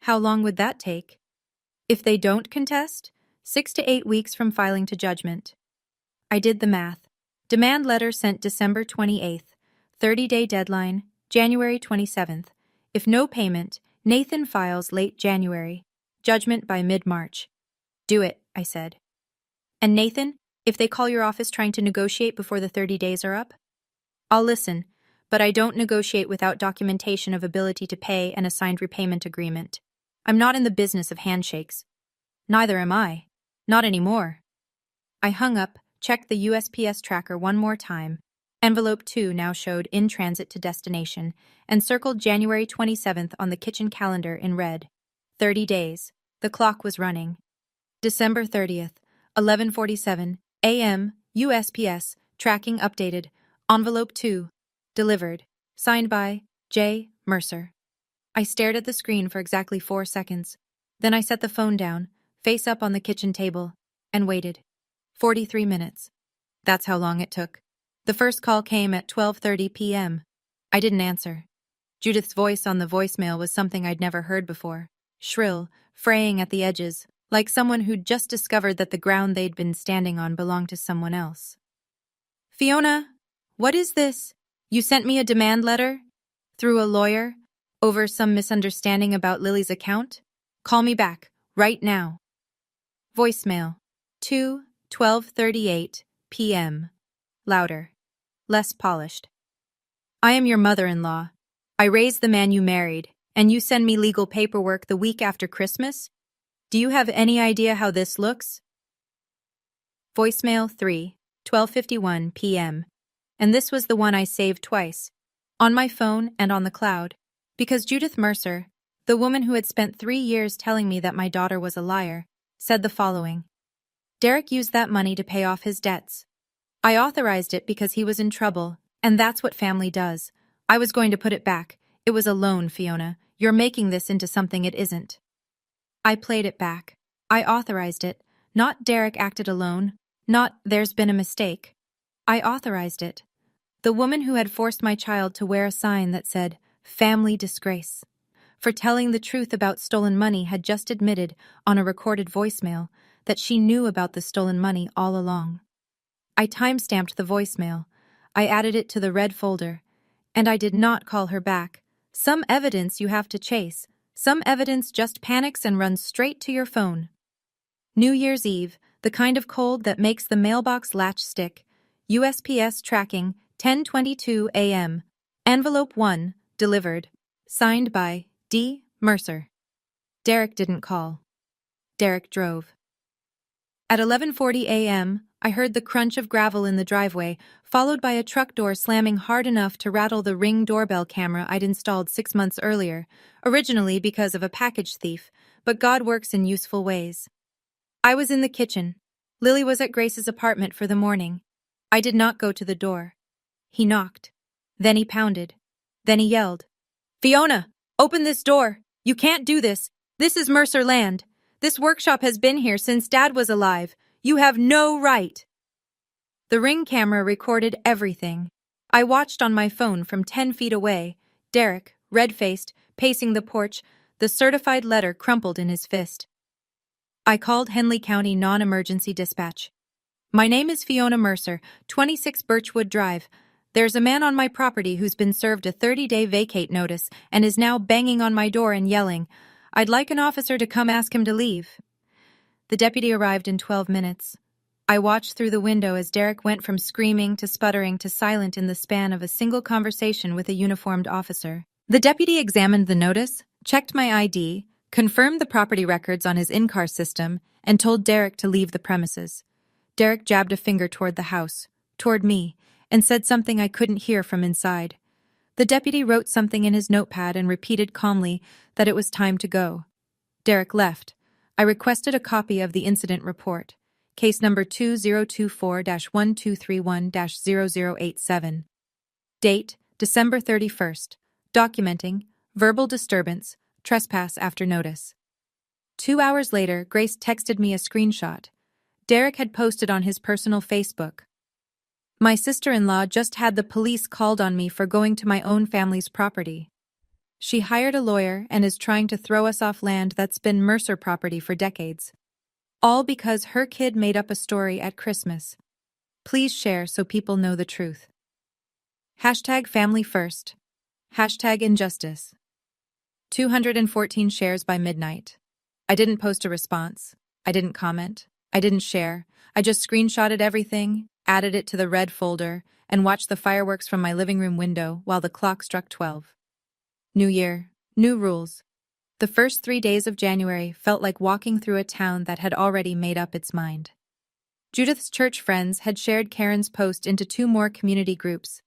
How long would that take? If they don't contest, 6 to 8 weeks from filing to judgment. I did the math. Demand letter sent December 28th. 30-day deadline, January 27th. If no payment, Nathan files late January. Judgment by mid-March. Do it, I said. And Nathan, if they call your office trying to negotiate before the 30 days are up? I'll listen, but I don't negotiate without documentation of ability to pay and a signed repayment agreement. I'm not in the business of handshakes. Neither am I. Not anymore. I hung up, checked the USPS tracker one more time. Envelope 2 now showed in transit to destination, and circled January 27th on the kitchen calendar in red. 30 days. The clock was running. December 30th, 11:47 a.m., USPS, tracking updated. Envelope 2. Delivered. Signed by J. Mercer. I stared at the screen for exactly 4 seconds. Then I set the phone down, face up on the kitchen table, and waited. 43 minutes. That's how long it took. The first call came at 12:30 p.m. I didn't answer. Judith's voice on the voicemail was something I'd never heard before. Shrill, fraying at the edges, like someone who'd just discovered that the ground they'd been standing on belonged to someone else. "Fiona, what is this? You sent me a demand letter? Through a lawyer? Over some misunderstanding about Lily's account? Call me back, right now." Voicemail. 2:12:38 p.m. Louder. Less polished. "I am your mother-in-law. I raised the man you married, and you send me legal paperwork the week after Christmas? Do you have any idea how this looks?" Voicemail 3:12:51 p.m. And this was the one I saved twice, on my phone and on the cloud, because Judith Mercer, the woman who had spent 3 years telling me that my daughter was a liar, said the following. Derek used that money to pay off his debts. I authorized it because he was in trouble, and that's what family does. I was going to put it back. It was a loan, Fiona. You're making this into something it isn't. I played it back. I authorized it. Not Derek acted alone. Not there's been a mistake. I authorized it. The woman who had forced my child to wear a sign that said, "Family Disgrace," for telling the truth about stolen money had just admitted, on a recorded voicemail, that she knew about the stolen money all along. I timestamped the voicemail. I added it to the red folder. And I did not call her back. Some evidence you have to chase. Some evidence just panics and runs straight to your phone. New Year's Eve, the kind of cold that makes the mailbox latch stick. USPS tracking, 10:22 a.m. Envelope 1, delivered. Signed by D. Mercer. Derek didn't call. Derek drove. At 11:40 a.m., I heard the crunch of gravel in the driveway, followed by a truck door slamming hard enough to rattle the Ring doorbell camera I'd installed 6 months earlier, originally because of a package thief, but God works in useful ways. I was in the kitchen. Lily was at Grace's apartment for the morning. I did not go to the door. He knocked. Then he pounded. Then he yelled, "Fiona, open this door! You can't do this! This is Mercer land! This workshop has been here since Dad was alive! You have no right!" The Ring camera recorded everything. I watched on my phone from 10 feet away, Derek, red-faced, pacing the porch, the certified letter crumpled in his fist. I called Henley County Non-Emergency Dispatch. "My name is Fiona Mercer, 26 Birchwood Drive. There's a man on my property who's been served a 30-day vacate notice and is now banging on my door and yelling. I'd like an officer to come ask him to leave." The deputy arrived in 12 minutes. I watched through the window as Derek went from screaming to sputtering to silent in the span of a single conversation with a uniformed officer. The deputy examined the notice, checked my ID, confirmed the property records on his in-car system, and told Derek to leave the premises. Derek jabbed a finger toward the house, toward me, and said something I couldn't hear from inside. The deputy wrote something in his notepad and repeated calmly that it was time to go. Derek left. I requested a copy of the incident report, case number 2024-1231-0087. Date, December 31st. Documenting, verbal disturbance, trespass after notice. 2 hours later, Grace texted me a screenshot. Derek had posted on his personal Facebook. "My sister-in-law just had the police called on me for going to my own family's property. She hired a lawyer and is trying to throw us off land that's been Mercer property for decades. All because her kid made up a story at Christmas. Please share so people know the truth. Hashtag family first. Hashtag injustice. 214 shares by midnight. I didn't post a response. I didn't comment. I didn't share. I just screenshotted everything, added it to the red folder, and watched the fireworks from my living room window while the clock struck 12. New year, new rules. The first 3 days of January felt like walking through a town that had already made up its mind. Judith's church friends had shared Karen's post into 2 more community groups.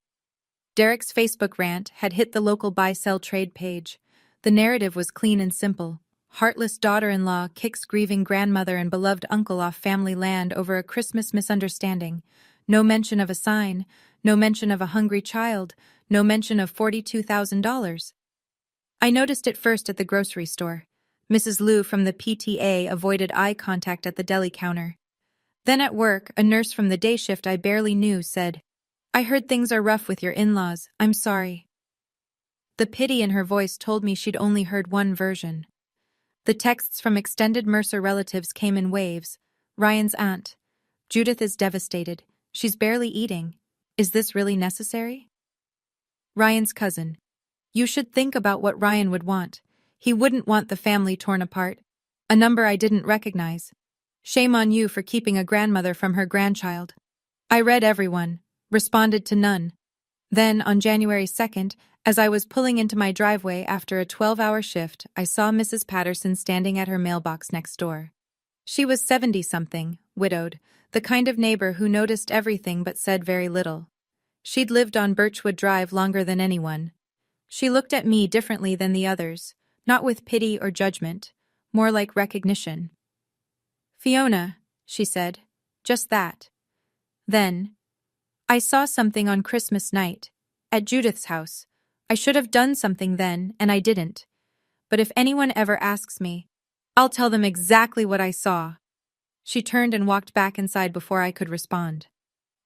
Derek's Facebook rant had hit the local buy-sell trade page. The narrative was clean and simple. Heartless daughter-in-law kicks grieving grandmother and beloved uncle off family land over a Christmas misunderstanding. No mention of a sign, no mention of a hungry child, no mention of $42,000. I noticed it first at the grocery store. Mrs. Liu from the PTA avoided eye contact at the deli counter. Then at work, a nurse from the day shift I barely knew said, "I heard things are rough with your in-laws. I'm sorry." The pity in her voice told me she'd only heard one version. The texts from extended Mercer relatives came in waves. Ryan's aunt. "Judith is devastated. She's barely eating. Is this really necessary?" Ryan's cousin. "You should think about what Ryan would want. He wouldn't want the family torn apart." A number I didn't recognize. "Shame on you for keeping a grandmother from her grandchild." I read everyone, responded to none. Then, on January 2nd, as I was pulling into my driveway after a 12-hour shift, I saw Mrs. Patterson standing at her mailbox next door. She was 70-something, widowed, the kind of neighbor who noticed everything but said very little. She'd lived on Birchwood Drive longer than anyone. She looked at me differently than the others, not with pity or judgment, more like recognition. "Fiona," she said, just that. Then, "I saw something on Christmas night, at Judith's house. I should have done something then, and I didn't. But if anyone ever asks me, I'll tell them exactly what I saw." She turned and walked back inside before I could respond.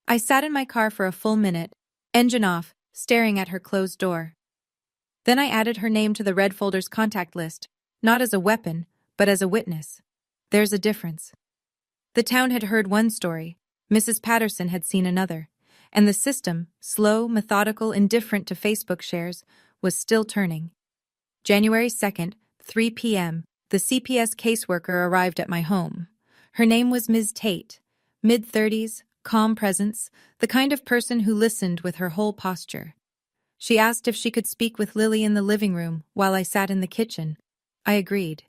I sat in my car for a full minute, engine off, staring at her closed door. Then I added her name to the red folder's contact list, not as a weapon, but as a witness. There's a difference. The town had heard one story, Mrs. Patterson had seen another, and the system, slow, methodical, indifferent to Facebook shares, was still turning. January 2nd, 3 p.m., the CPS caseworker arrived at my home. Her name was Ms. Tate, mid-30s, calm presence, the kind of person who listened with her whole posture. She asked if she could speak with Lily in the living room while I sat in the kitchen. I agreed.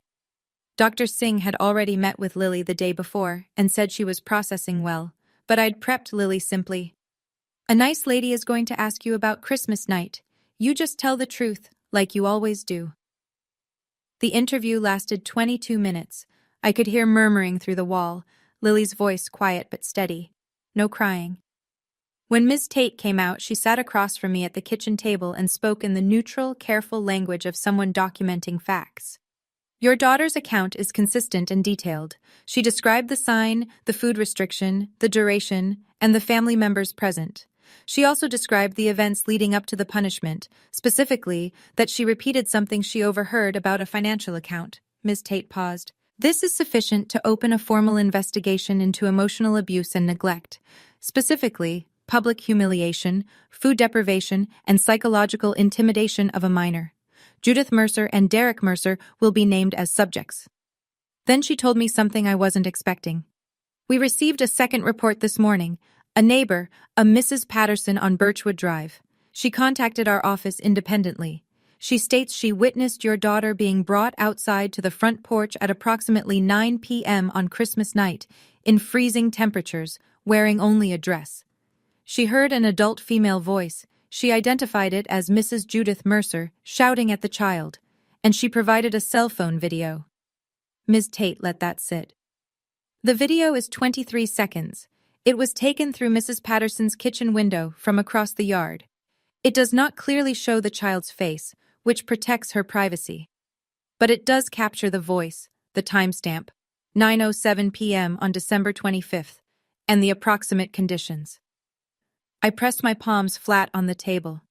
Dr. Singh had already met with Lily the day before and said she was processing well, but I'd prepped Lily simply. A nice lady is going to ask you about Christmas night. You just tell the truth, like you always do. The interview lasted 22 minutes. I could hear murmuring through the wall, Lily's voice quiet but steady. No crying. When Ms. Tate came out, she sat across from me at the kitchen table and spoke in the neutral, careful language of someone documenting facts. Your daughter's account is consistent and detailed. She described the sign, the food restriction, the duration, and the family members present. She also described the events leading up to the punishment, specifically that she repeated something she overheard about a financial account. Ms. Tate paused. This is sufficient to open a formal investigation into emotional abuse and neglect, specifically public humiliation, food deprivation, and psychological intimidation of a minor. Judith Mercer and Derek Mercer will be named as subjects. Then she told me something I wasn't expecting. We received a second report this morning. A neighbor, a Mrs. Patterson on Birchwood Drive. She contacted our office independently. She states she witnessed your daughter being brought outside to the front porch at approximately 9 p.m. on Christmas night, in freezing temperatures, wearing only a dress. She heard an adult female voice. She identified it as Mrs. Judith Mercer, shouting at the child, and she provided a cell phone video. Ms. Tate let that sit. The video is 23 seconds. It was taken through Mrs. Patterson's kitchen window from across the yard. It does not clearly show the child's face, which protects her privacy. But it does capture the voice, the timestamp, 9:07 p.m. on December 25th, and the approximate conditions. I pressed my palms flat on the table.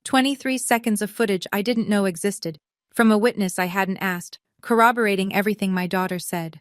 23 seconds of footage I didn't know existed, from a witness I hadn't asked, corroborating everything my daughter said.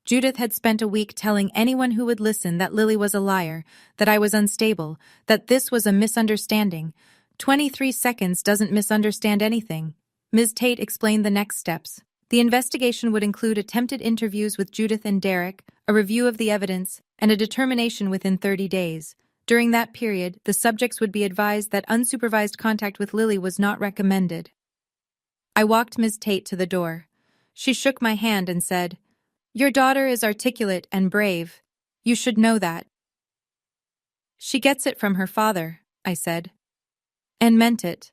Judith had spent a week telling anyone who would listen that Lily was a liar, that I was unstable, that this was a misunderstanding. 23 seconds doesn't misunderstand anything. Ms. Tate explained the next steps. The investigation would include attempted interviews with Judith and Derek, a review of the evidence, and a determination within 30 days. During that period, the subjects would be advised that unsupervised contact with Lily was not recommended. I walked Ms. Tate to the door. She shook my hand and said, "Your daughter is articulate and brave. You should know that." "She gets it from her father," I said. And meant it.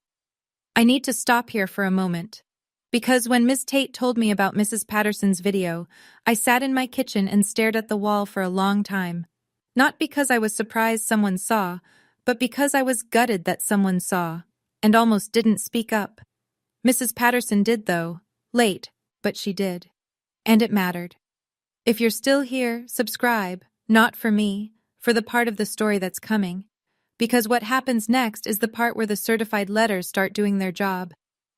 I need to stop here for a moment. Because when Ms. Tate told me about Mrs. Patterson's video, I sat in my kitchen and stared at the wall for a long time. Not because I was surprised someone saw, but because I was gutted that someone saw, and almost didn't speak up. Mrs. Patterson did, though. Late, but she did. And it mattered. If you're still here, subscribe, not for me, for the part of the story that's coming. Because what happens next is the part where the certified letters start doing their job,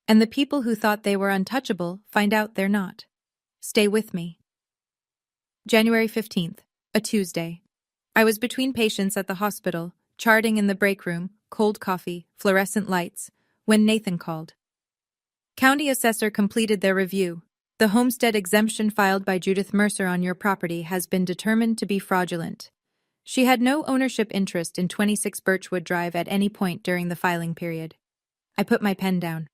and the people who thought they were untouchable find out they're not. Stay with me. January 15th, a Tuesday. I was between patients at the hospital, charting in the break room, cold coffee, fluorescent lights, when Nathan called. County assessor completed their review. The homestead exemption filed by Judith Mercer on your property has been determined to be fraudulent. She had no ownership interest in 26 Birchwood Drive at any point during the filing period. I put my pen down.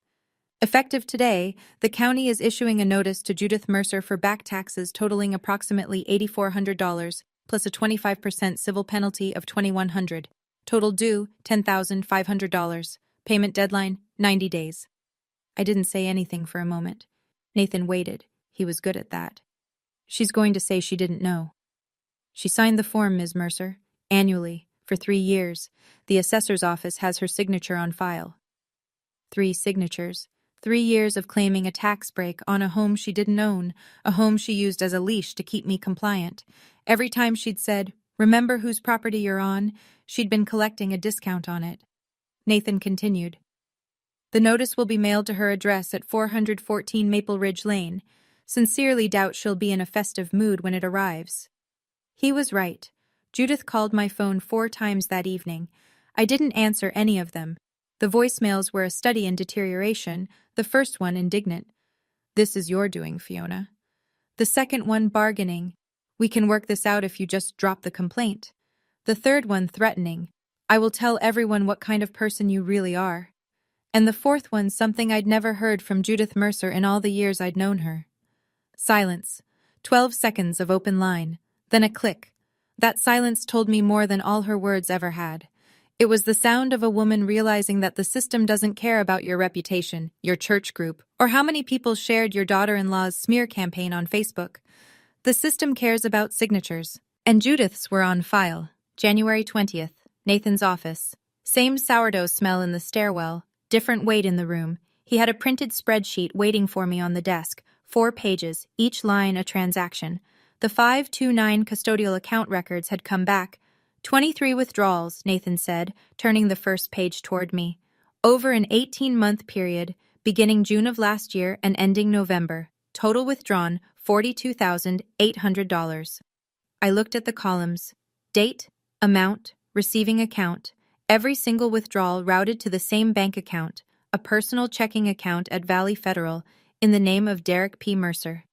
Effective today, the county is issuing a notice to Judith Mercer for back taxes totaling approximately $8,400, plus a 25% civil penalty of $2,100. Total due, $10,500. Payment deadline, 90 days. I didn't say anything for a moment. Nathan waited. He was good at that. She's going to say she didn't know. She signed the form, Ms. Mercer. Annually, for 3 years. The assessor's office has her signature on file. 3 signatures. 3 years of claiming a tax break on a home she didn't own, a home she used as a leash to keep me compliant. Every time she'd said, "Remember whose property you're on," she'd been collecting a discount on it. Nathan continued. The notice will be mailed to her address at 414 Maple Ridge Lane. Sincerely doubt she'll be in a festive mood when it arrives. He was right. Judith called my phone 4 times that evening. I didn't answer any of them. The voicemails were a study in deterioration, the first one indignant. "This is your doing, Fiona." The second one bargaining. "We can work this out if you just drop the complaint." The third one threatening. "I will tell everyone what kind of person you really are." And the fourth one something I'd never heard from Judith Mercer in all the years I'd known her. Silence. 12 seconds of open line. Then a click. That silence told me more than all her words ever had. It was the sound of a woman realizing that the system doesn't care about your reputation, your church group, or how many people shared your daughter-in-law's smear campaign on Facebook. The system cares about signatures. And Judith's were on file. January 20th, Nathan's office. Same sourdough smell in the stairwell, different weight in the room. He had a printed spreadsheet waiting for me on the desk, 4 pages, each line a transaction. The 529 custodial account records had come back. 23 withdrawals, Nathan said, turning the first page toward me. Over an 18-month period, beginning June of last year and ending November. Total withdrawn, $42,800. I looked at the columns. Date, amount, receiving account. Every single withdrawal routed to the same bank account, a personal checking account at Valley Federal, in the name of Derek P. Mercer.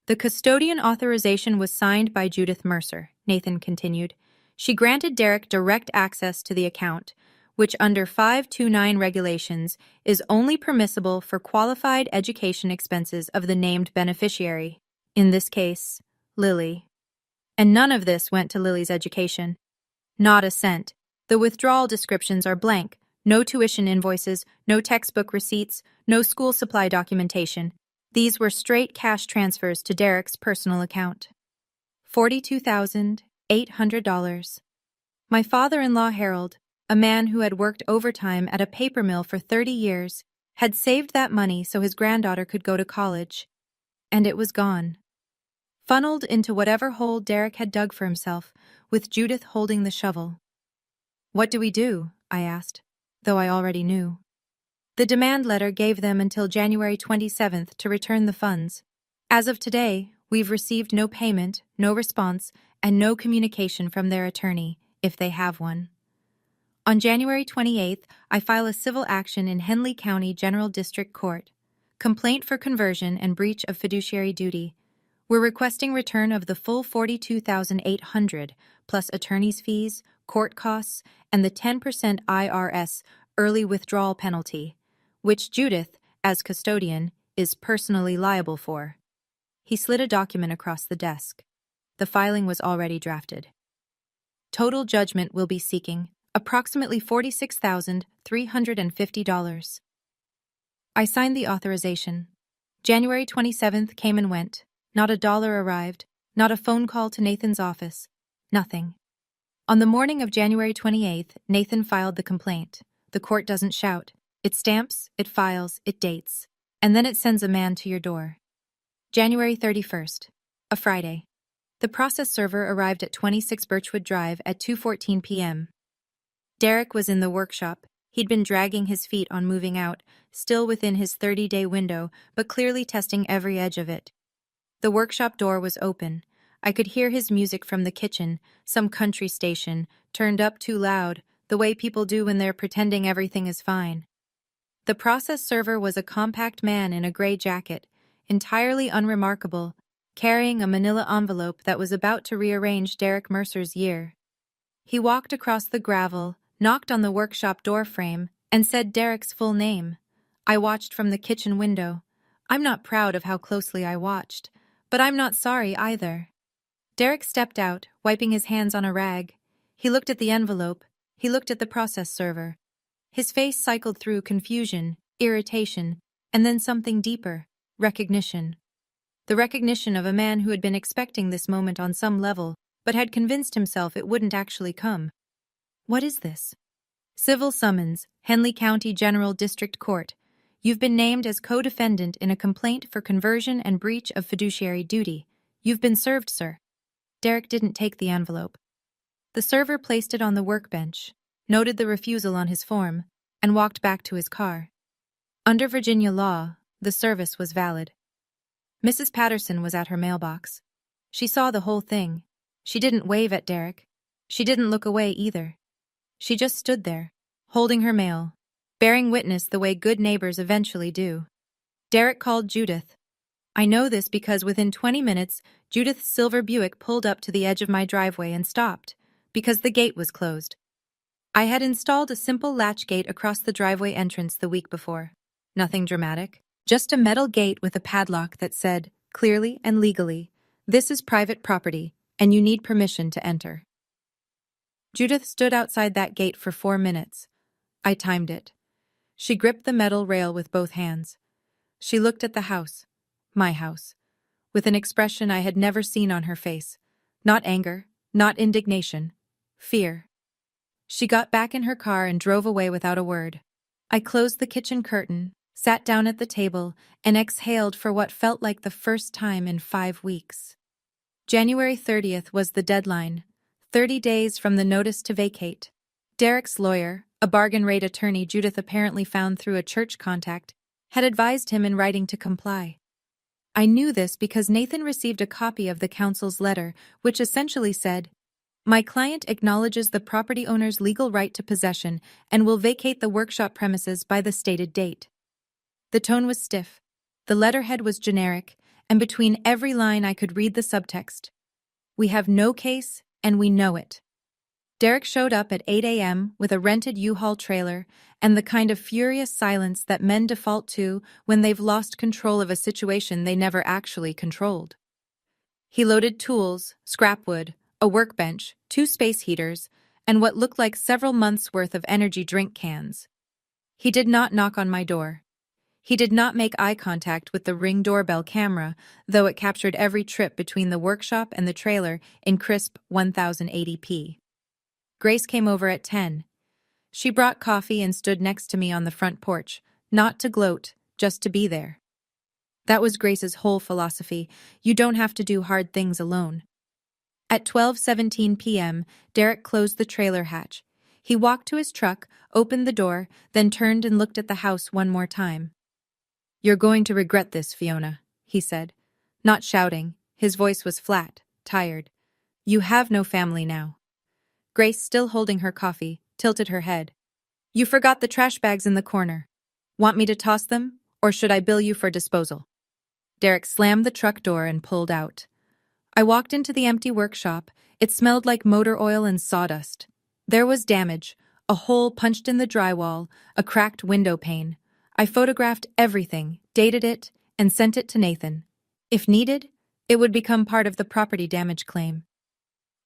The custodian authorization was signed by Judith Mercer, Nathan continued. She granted Derek direct access to the account, which under 529 regulations is only permissible for qualified education expenses of the named beneficiary, in this case, Lily. And none of this went to Lily's education. Not a cent. The withdrawal descriptions are blank. No tuition invoices, no textbook receipts, no school supply documentation. These were straight cash transfers to Derek's personal account. $42,800. My father-in-law Harold, a man who had worked overtime at a paper mill for 30 years, had saved that money so his granddaughter could go to college. And it was gone. Funneled into whatever hole Derek had dug for himself, with Judith holding the shovel. "What do we do?" I asked, though I already knew. The demand letter gave them until January 27th to return the funds. As of today, we've received no payment, no response, and no communication from their attorney, if they have one. On January 28th, I file a civil action in Henley County General District Court. Complaint for conversion and breach of fiduciary duty. We're requesting return of the full $42,800, plus attorney's fees, court costs, and the 10% IRS early withdrawal penalty, which Judith, as custodian, is personally liable for. He slid a document across the desk. The filing was already drafted. Total judgment will be seeking approximately $46,350. I signed the authorization. January 27th came and went. Not a dollar arrived, not a phone call to Nathan's office, nothing. On the morning of January 28th, Nathan filed the complaint. The court doesn't shout. It stamps, it files, it dates, and then it sends a man to your door. January 31st, a Friday. The process server arrived at 26 Birchwood Drive at 2:14 p.m. Derek was in the workshop. He'd been dragging his feet on moving out, still within his 30-day window, but clearly testing every edge of it. The workshop door was open. I could hear his music from the kitchen, some country station, turned up too loud, the way people do when they're pretending everything is fine. The process server was a compact man in a gray jacket, entirely unremarkable, carrying a manila envelope that was about to rearrange Derek Mercer's year. He walked across the gravel, knocked on the workshop door frame, and said Derek's full name. I watched from the kitchen window. I'm not proud of how closely I watched, but I'm not sorry either. Derek stepped out, wiping his hands on a rag. He looked at the envelope. He looked at the process server. His face cycled through confusion, irritation, and then something deeper, recognition. The recognition of a man who had been expecting this moment on some level, but had convinced himself it wouldn't actually come. What is this? Civil summons, Henley County General District Court. You've been named as co-defendant in a complaint for conversion and breach of fiduciary duty. You've been served, sir. Derek didn't take the envelope. The server placed it on the workbench, noted the refusal on his form, and walked back to his car. Under Virginia law, the service was valid. Mrs. Patterson was at her mailbox. She saw the whole thing. She didn't wave at Derek. She didn't look away either. She just stood there, holding her mail, bearing witness the way good neighbors eventually do. Derek called Judith. I know this because within 20 minutes, Judith's silver Buick pulled up to the edge of my driveway and stopped, because the gate was closed. I had installed a simple latch gate across the driveway entrance the week before. Nothing dramatic, just a metal gate with a padlock that said, clearly and legally, "This is private property, and you need permission to enter." Judith stood outside that gate for 4 minutes. I timed it. She gripped the metal rail with both hands. She looked at the house, my house, with an expression I had never seen on her face. Not anger, not indignation, fear. She got back in her car and drove away without a word. I closed the kitchen curtain, sat down at the table, and exhaled for what felt like the first time in 5 weeks. January 30th was the deadline, 30 days from the notice to vacate. Derek's lawyer, a bargain rate attorney Judith apparently found through a church contact, had advised him in writing to comply. I knew this because Nathan received a copy of the council's letter, which essentially said, "My client acknowledges the property owner's legal right to possession and will vacate the workshop premises by the stated date." The tone was stiff, the letterhead was generic, and between every line I could read the subtext. We have no case, and we know it. Derek showed up at 8 a.m. with a rented U-Haul trailer and the kind of furious silence that men default to when they've lost control of a situation they never actually controlled. He loaded tools, scrap wood, a workbench, 2 space heaters, and what looked like several months' worth of energy drink cans. He did not knock on my door. He did not make eye contact with the Ring doorbell camera, though it captured every trip between the workshop and the trailer in crisp 1080p. Grace came over at 10. She brought coffee and stood next to me on the front porch, not to gloat, just to be there. That was Grace's whole philosophy. You don't have to do hard things alone. At 12:17 p.m., Derek closed the trailer hatch. He walked to his truck, opened the door, then turned and looked at the house one more time. "You're going to regret this, Fiona," he said. Not shouting, his voice was flat, tired. "You have no family now." Grace, still holding her coffee, tilted her head. "You forgot the trash bags in the corner. Want me to toss them, or should I bill you for disposal?" Derek slammed the truck door and pulled out. I walked into the empty workshop. It smelled like motor oil and sawdust. There was damage, a hole punched in the drywall, a cracked window pane. I photographed everything, dated it, and sent it to Nathan. If needed, it would become part of the property damage claim.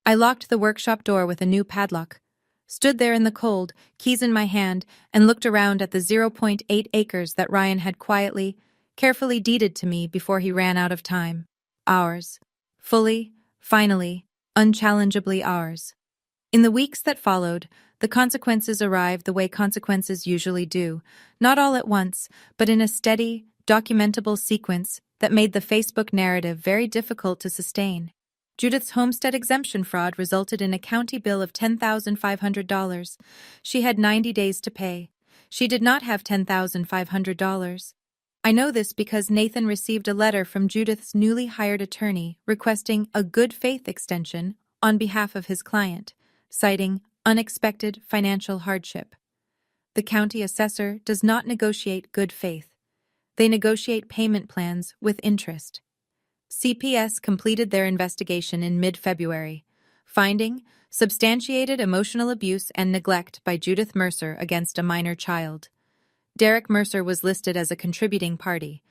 I locked the workshop door with a new padlock, stood there in the cold, keys in my hand, and looked around at the 0.8 acres that Ryan had quietly, carefully deeded to me before he ran out of time. Ours. Fully, finally, unchallengeably ours. In the weeks that followed, the consequences arrived the way consequences usually do, not all at once, but in a steady, documentable sequence that made the Facebook narrative very difficult to sustain. Judith's homestead exemption fraud resulted in a county bill of $10,500. She had 90 days to pay. She did not have $10,500. I know this because Nathan received a letter from Judith's newly hired attorney requesting a good faith extension on behalf of his client, citing unexpected financial hardship. The county assessor does not negotiate good faith. They negotiate payment plans with interest. CPS completed their investigation in mid-February, finding substantiated emotional abuse and neglect by Judith Mercer against a minor child. Derek Mercer was listed as a contributing party.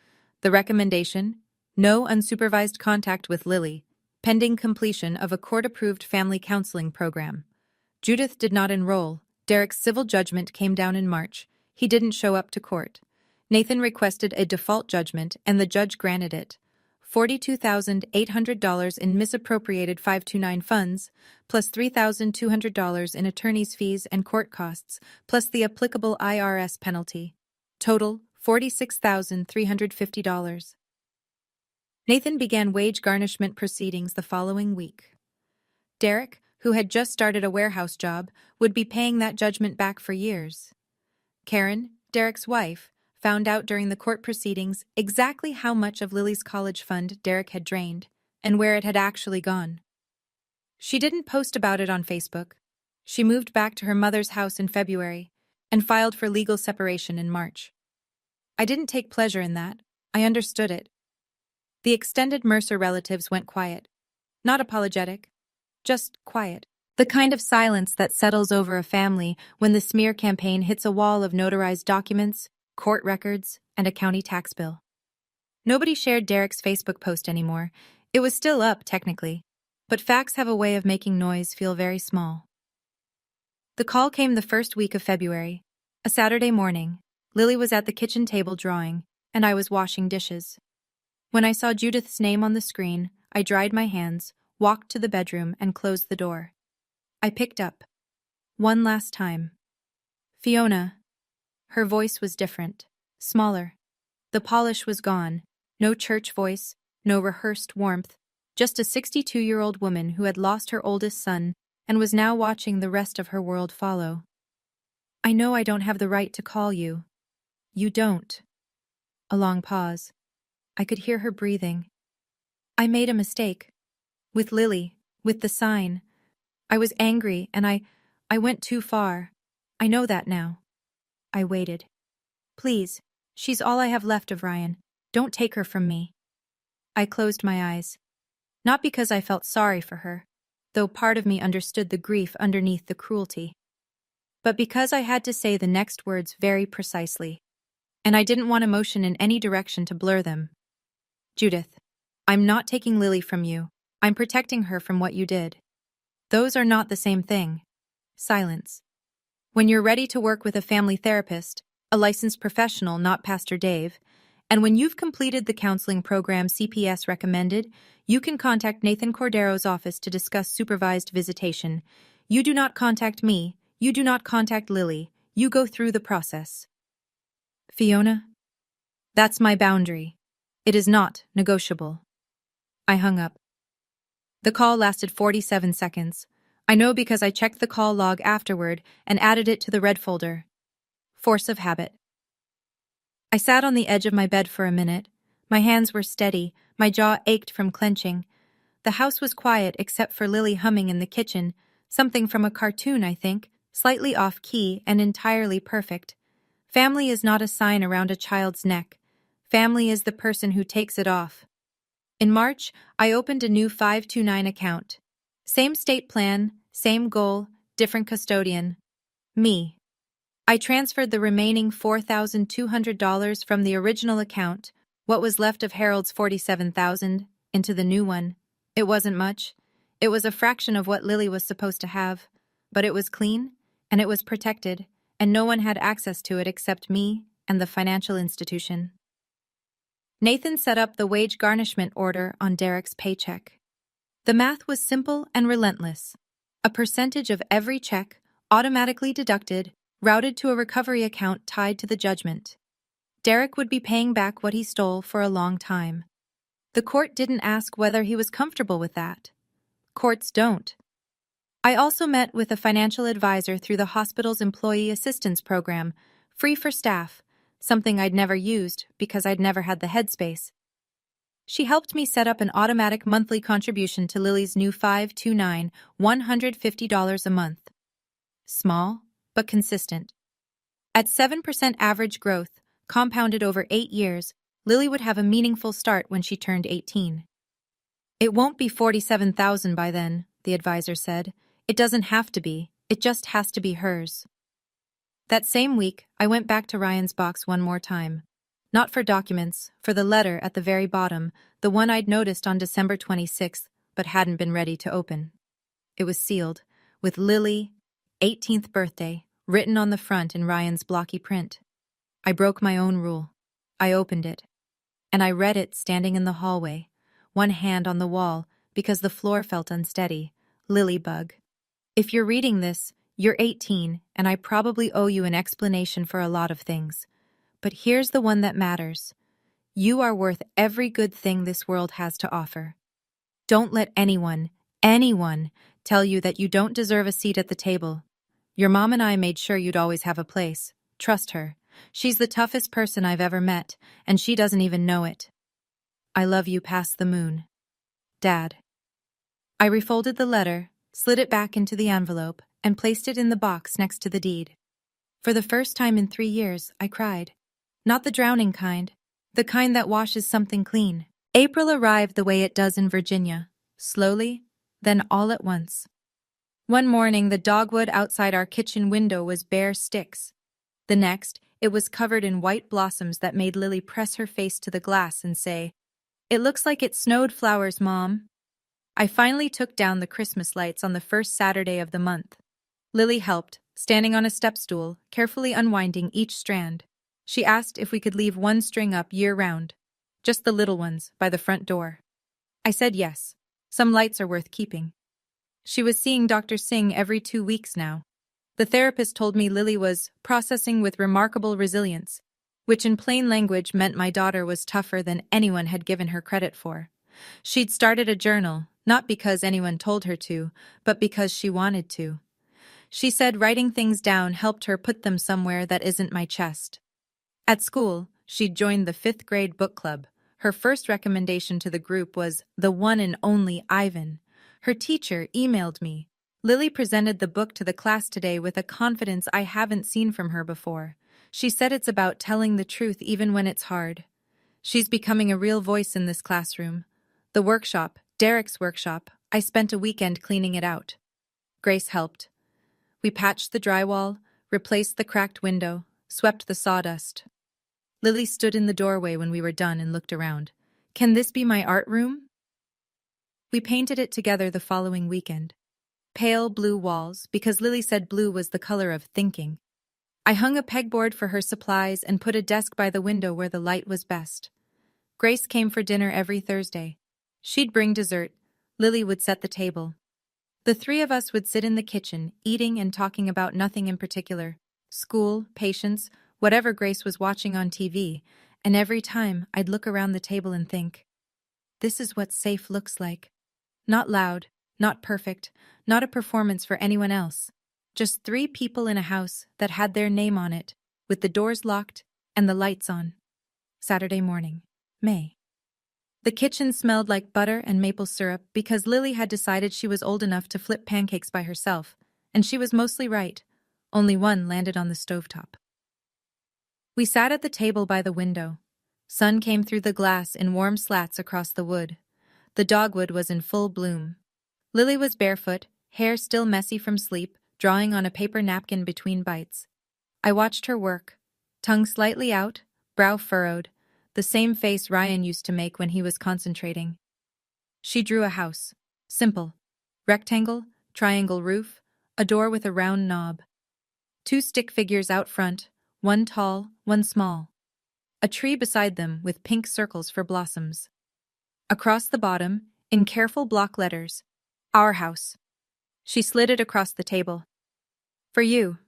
The recommendation: no unsupervised contact with Lily, pending completion of a court-approved family counseling program. Judith did not enroll. Derek's civil judgment came down in March. He didn't show up to court. Nathan requested a default judgment, and the judge granted it. $42,800 in misappropriated 529 funds, plus $3,200 in attorney's fees and court costs, plus the applicable IRS penalty. Total, $46,350. Nathan began wage garnishment proceedings the following week. Derek, who had just started a warehouse job, would be paying that judgment back for years. Karen, Derek's wife, found out during the court proceedings exactly how much of Lily's college fund Derek had drained, and where it had actually gone. She didn't post about it on Facebook. She moved back to her mother's house in February and filed for legal separation in March. I didn't take pleasure in that. I understood it. The extended Mercer relatives went quiet. Not apologetic, just quiet. The kind of silence that settles over a family when the smear campaign hits a wall of notarized documents, court records, and a county tax bill. Nobody shared Derek's Facebook post anymore. It was still up, technically, but facts have a way of making noise feel very small. The call came the first week of February. A Saturday morning. Lily was at the kitchen table drawing, and I was washing dishes. When I saw Judith's name on the screen, I dried my hands, walked to the bedroom, and closed the door. I picked up. One last time. Fiona. Her voice was different, smaller. The polish was gone. No church voice, no rehearsed warmth, just a 62-year-old woman who had lost her oldest son and was now watching the rest of her world follow. I know I don't have the right to call you. You don't. A long pause. I could hear her breathing. I made a mistake. With Lily, with the sign. I was angry and I went too far. I know that now. I waited. Please, she's all I have left of Ryan. Don't take her from me. I closed my eyes. Not because I felt sorry for her, though part of me understood the grief underneath the cruelty, but because I had to say the next words very precisely, and I didn't want emotion in any direction to blur them. Judith, I'm not taking Lily from you. I'm protecting her from what you did. Those are not the same thing. Silence. When you're ready to work with a family therapist, a licensed professional, not Pastor Dave, and when you've completed the counseling program CPS recommended, you can contact Nathan Cordero's office to discuss supervised visitation. You do not contact me. You do not contact Lily. You go through the process. Fiona? That's my boundary. It is not negotiable. I hung up. The call lasted 47 seconds. I know because I checked the call log afterward and added it to the red folder. Force of habit. I sat on the edge of my bed for a minute. My hands were steady, my jaw ached from clenching. The house was quiet except for Lily humming in the kitchen, something from a cartoon, I think, slightly off-key and entirely perfect. Family is not a sign around a child's neck. Family is the person who takes it off. In March, I opened a new 529 account. Same state plan, same goal, different custodian. Me. I transferred the remaining $4,200 from the original account, what was left of Harold's $47,000, into the new one. It wasn't much. It was a fraction of what Lily was supposed to have, but it was clean, and it was protected, and no one had access to it except me and the financial institution. Nathan set up the wage garnishment order on Derek's paycheck. The math was simple and relentless. A percentage of every check, automatically deducted, routed to a recovery account tied to the judgment. Derek would be paying back what he stole for a long time. The court didn't ask whether he was comfortable with that. Courts don't. I also met with a financial advisor through the hospital's employee assistance program, free for staff, something I'd never used because I'd never had the headspace. She helped me set up an automatic monthly contribution to Lily's new 529, $150 a month. Small, but consistent. At 7% average growth, compounded over 8 years, Lily would have a meaningful start when she turned 18. It won't be $47,000 by then, the advisor said. It doesn't have to be, it just has to be hers. That same week, I went back to Ryan's box one more time. Not for documents, for the letter at the very bottom, the one I'd noticed on December 26th, but hadn't been ready to open. It was sealed, with Lily, 18th birthday, written on the front in Ryan's blocky print. I broke my own rule. I opened it. And I read it standing in the hallway, one hand on the wall, because the floor felt unsteady. Lilybug. If you're reading this, you're 18, and I probably owe you an explanation for a lot of things. But here's the one that matters. You are worth every good thing this world has to offer. Don't let anyone tell you that you don't deserve a seat at the table. Your mom and I made sure you'd always have a place. Trust her. She's the toughest person I've ever met, and she doesn't even know it. I love you past the moon. Dad. I refolded the letter, slid it back into the envelope, and placed it in the box next to the deed. For the first time in 3 years, I cried. Not the drowning kind, the kind that washes something clean. April arrived the way it does in Virginia, slowly, then all at once. One morning, the dogwood outside our kitchen window was bare sticks. The next, it was covered in white blossoms that made Lily press her face to the glass and say, "It looks like it snowed flowers, Mom." I finally took down the Christmas lights on the first Saturday of the month. Lily helped, standing on a step stool, carefully unwinding each strand. She asked if we could leave one string up year-round, just the little ones, by the front door. I said yes. Some lights are worth keeping. She was seeing Dr. Singh every 2 weeks now. The therapist told me Lily was processing with remarkable resilience, which in plain language meant my daughter was tougher than anyone had given her credit for. She'd started a journal, not because anyone told her to, but because she wanted to. She said writing things down helped her put them somewhere that isn't my chest. At school, she'd joined the 5th grade book club. Her first recommendation to the group was the one and only Ivan. Her teacher emailed me. Lily presented the book to the class today with a confidence I haven't seen from her before. She said it's about telling the truth even when it's hard. She's becoming a real voice in this classroom. The workshop, Derek's workshop, I spent a weekend cleaning it out. Grace helped. We patched the drywall, replaced the cracked window, swept the sawdust. Lily stood in the doorway when we were done and looked around. "Can this be my art room?" We painted it together the following weekend. Pale blue walls, because Lily said blue was the color of thinking. I hung a pegboard for her supplies and put a desk by the window where the light was best. Grace came for dinner every Thursday. She'd bring dessert. Lily would set the table. The 3 of us would sit in the kitchen, eating and talking about nothing in particular. School, patience, whatever Grace was watching on TV, and every time I'd look around the table and think, this is what safe looks like. Not loud, not perfect, not a performance for anyone else. Just 3 people in a house that had their name on it, with the doors locked and the lights on. Saturday morning, May. The kitchen smelled like butter and maple syrup because Lily had decided she was old enough to flip pancakes by herself, and she was mostly right. Only one landed on the stovetop. We sat at the table by the window. Sun came through the glass in warm slats across the wood. The dogwood was in full bloom. Lily was barefoot, hair still messy from sleep, drawing on a paper napkin between bites. I watched her work, tongue slightly out, brow furrowed, the same face Ryan used to make when he was concentrating. She drew a house. Simple. Rectangle, triangle roof, a door with a round knob. 2 stick figures out front, one tall, one small. A tree beside them with pink circles for blossoms. Across the bottom, in careful block letters, "Our house." She slid it across the table. "For you."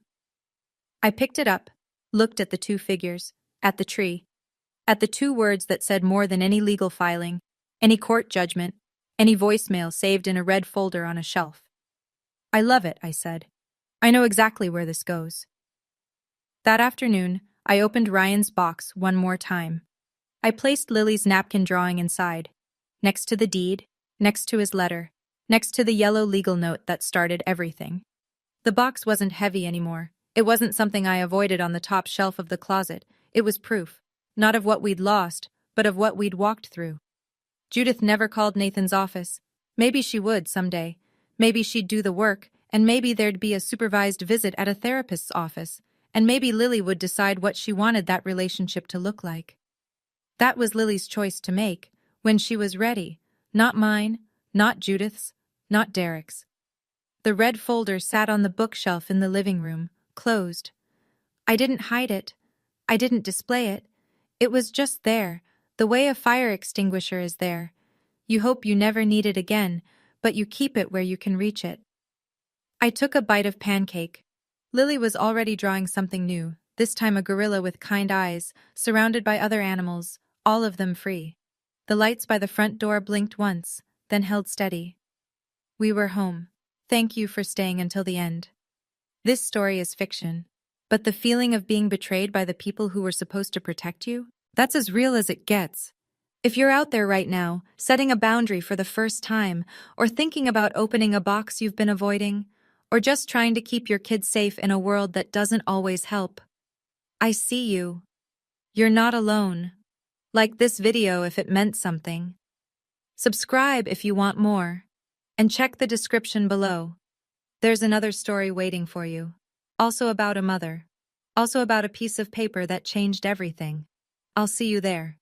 I picked it up, looked at the 2 figures, at the tree, at the 2 words that said more than any legal filing, any court judgment, any voicemail saved in a red folder on a shelf. "I love it," I said. "I know exactly where this goes." That afternoon, I opened Ryan's box one more time. I placed Lily's napkin drawing inside, next to the deed, next to his letter, next to the yellow legal note that started everything. The box wasn't heavy anymore. It wasn't something I avoided on the top shelf of the closet. It was proof, not of what we'd lost, but of what we'd walked through. Judith never called Nathan's office. Maybe she would someday. Maybe she'd do the work, and maybe there'd be a supervised visit at a therapist's office, and maybe Lily would decide what she wanted that relationship to look like. That was Lily's choice to make, when she was ready. Not mine, not Judith's, not Derek's. The red folder sat on the bookshelf in the living room, closed. I didn't hide it. I didn't display it. It was just there, the way a fire extinguisher is there. You hope you never need it again, but you keep it where you can reach it. I took a bite of pancake. Lily was already drawing something new, this time a gorilla with kind eyes, surrounded by other animals, all of them free. The lights by the front door blinked once, then held steady. We were home. Thank you for staying until the end. This story is fiction, but the feeling of being betrayed by the people who were supposed to protect you, that's as real as it gets. If you're out there right now, setting a boundary for the first time, or thinking about opening a box you've been avoiding, or just trying to keep your kids safe in a world that doesn't always help, I see you. You're not alone. Like this video if it meant something. Subscribe if you want more. And check the description below. There's another story waiting for you. Also about a mother. Also about a piece of paper that changed everything. I'll see you there.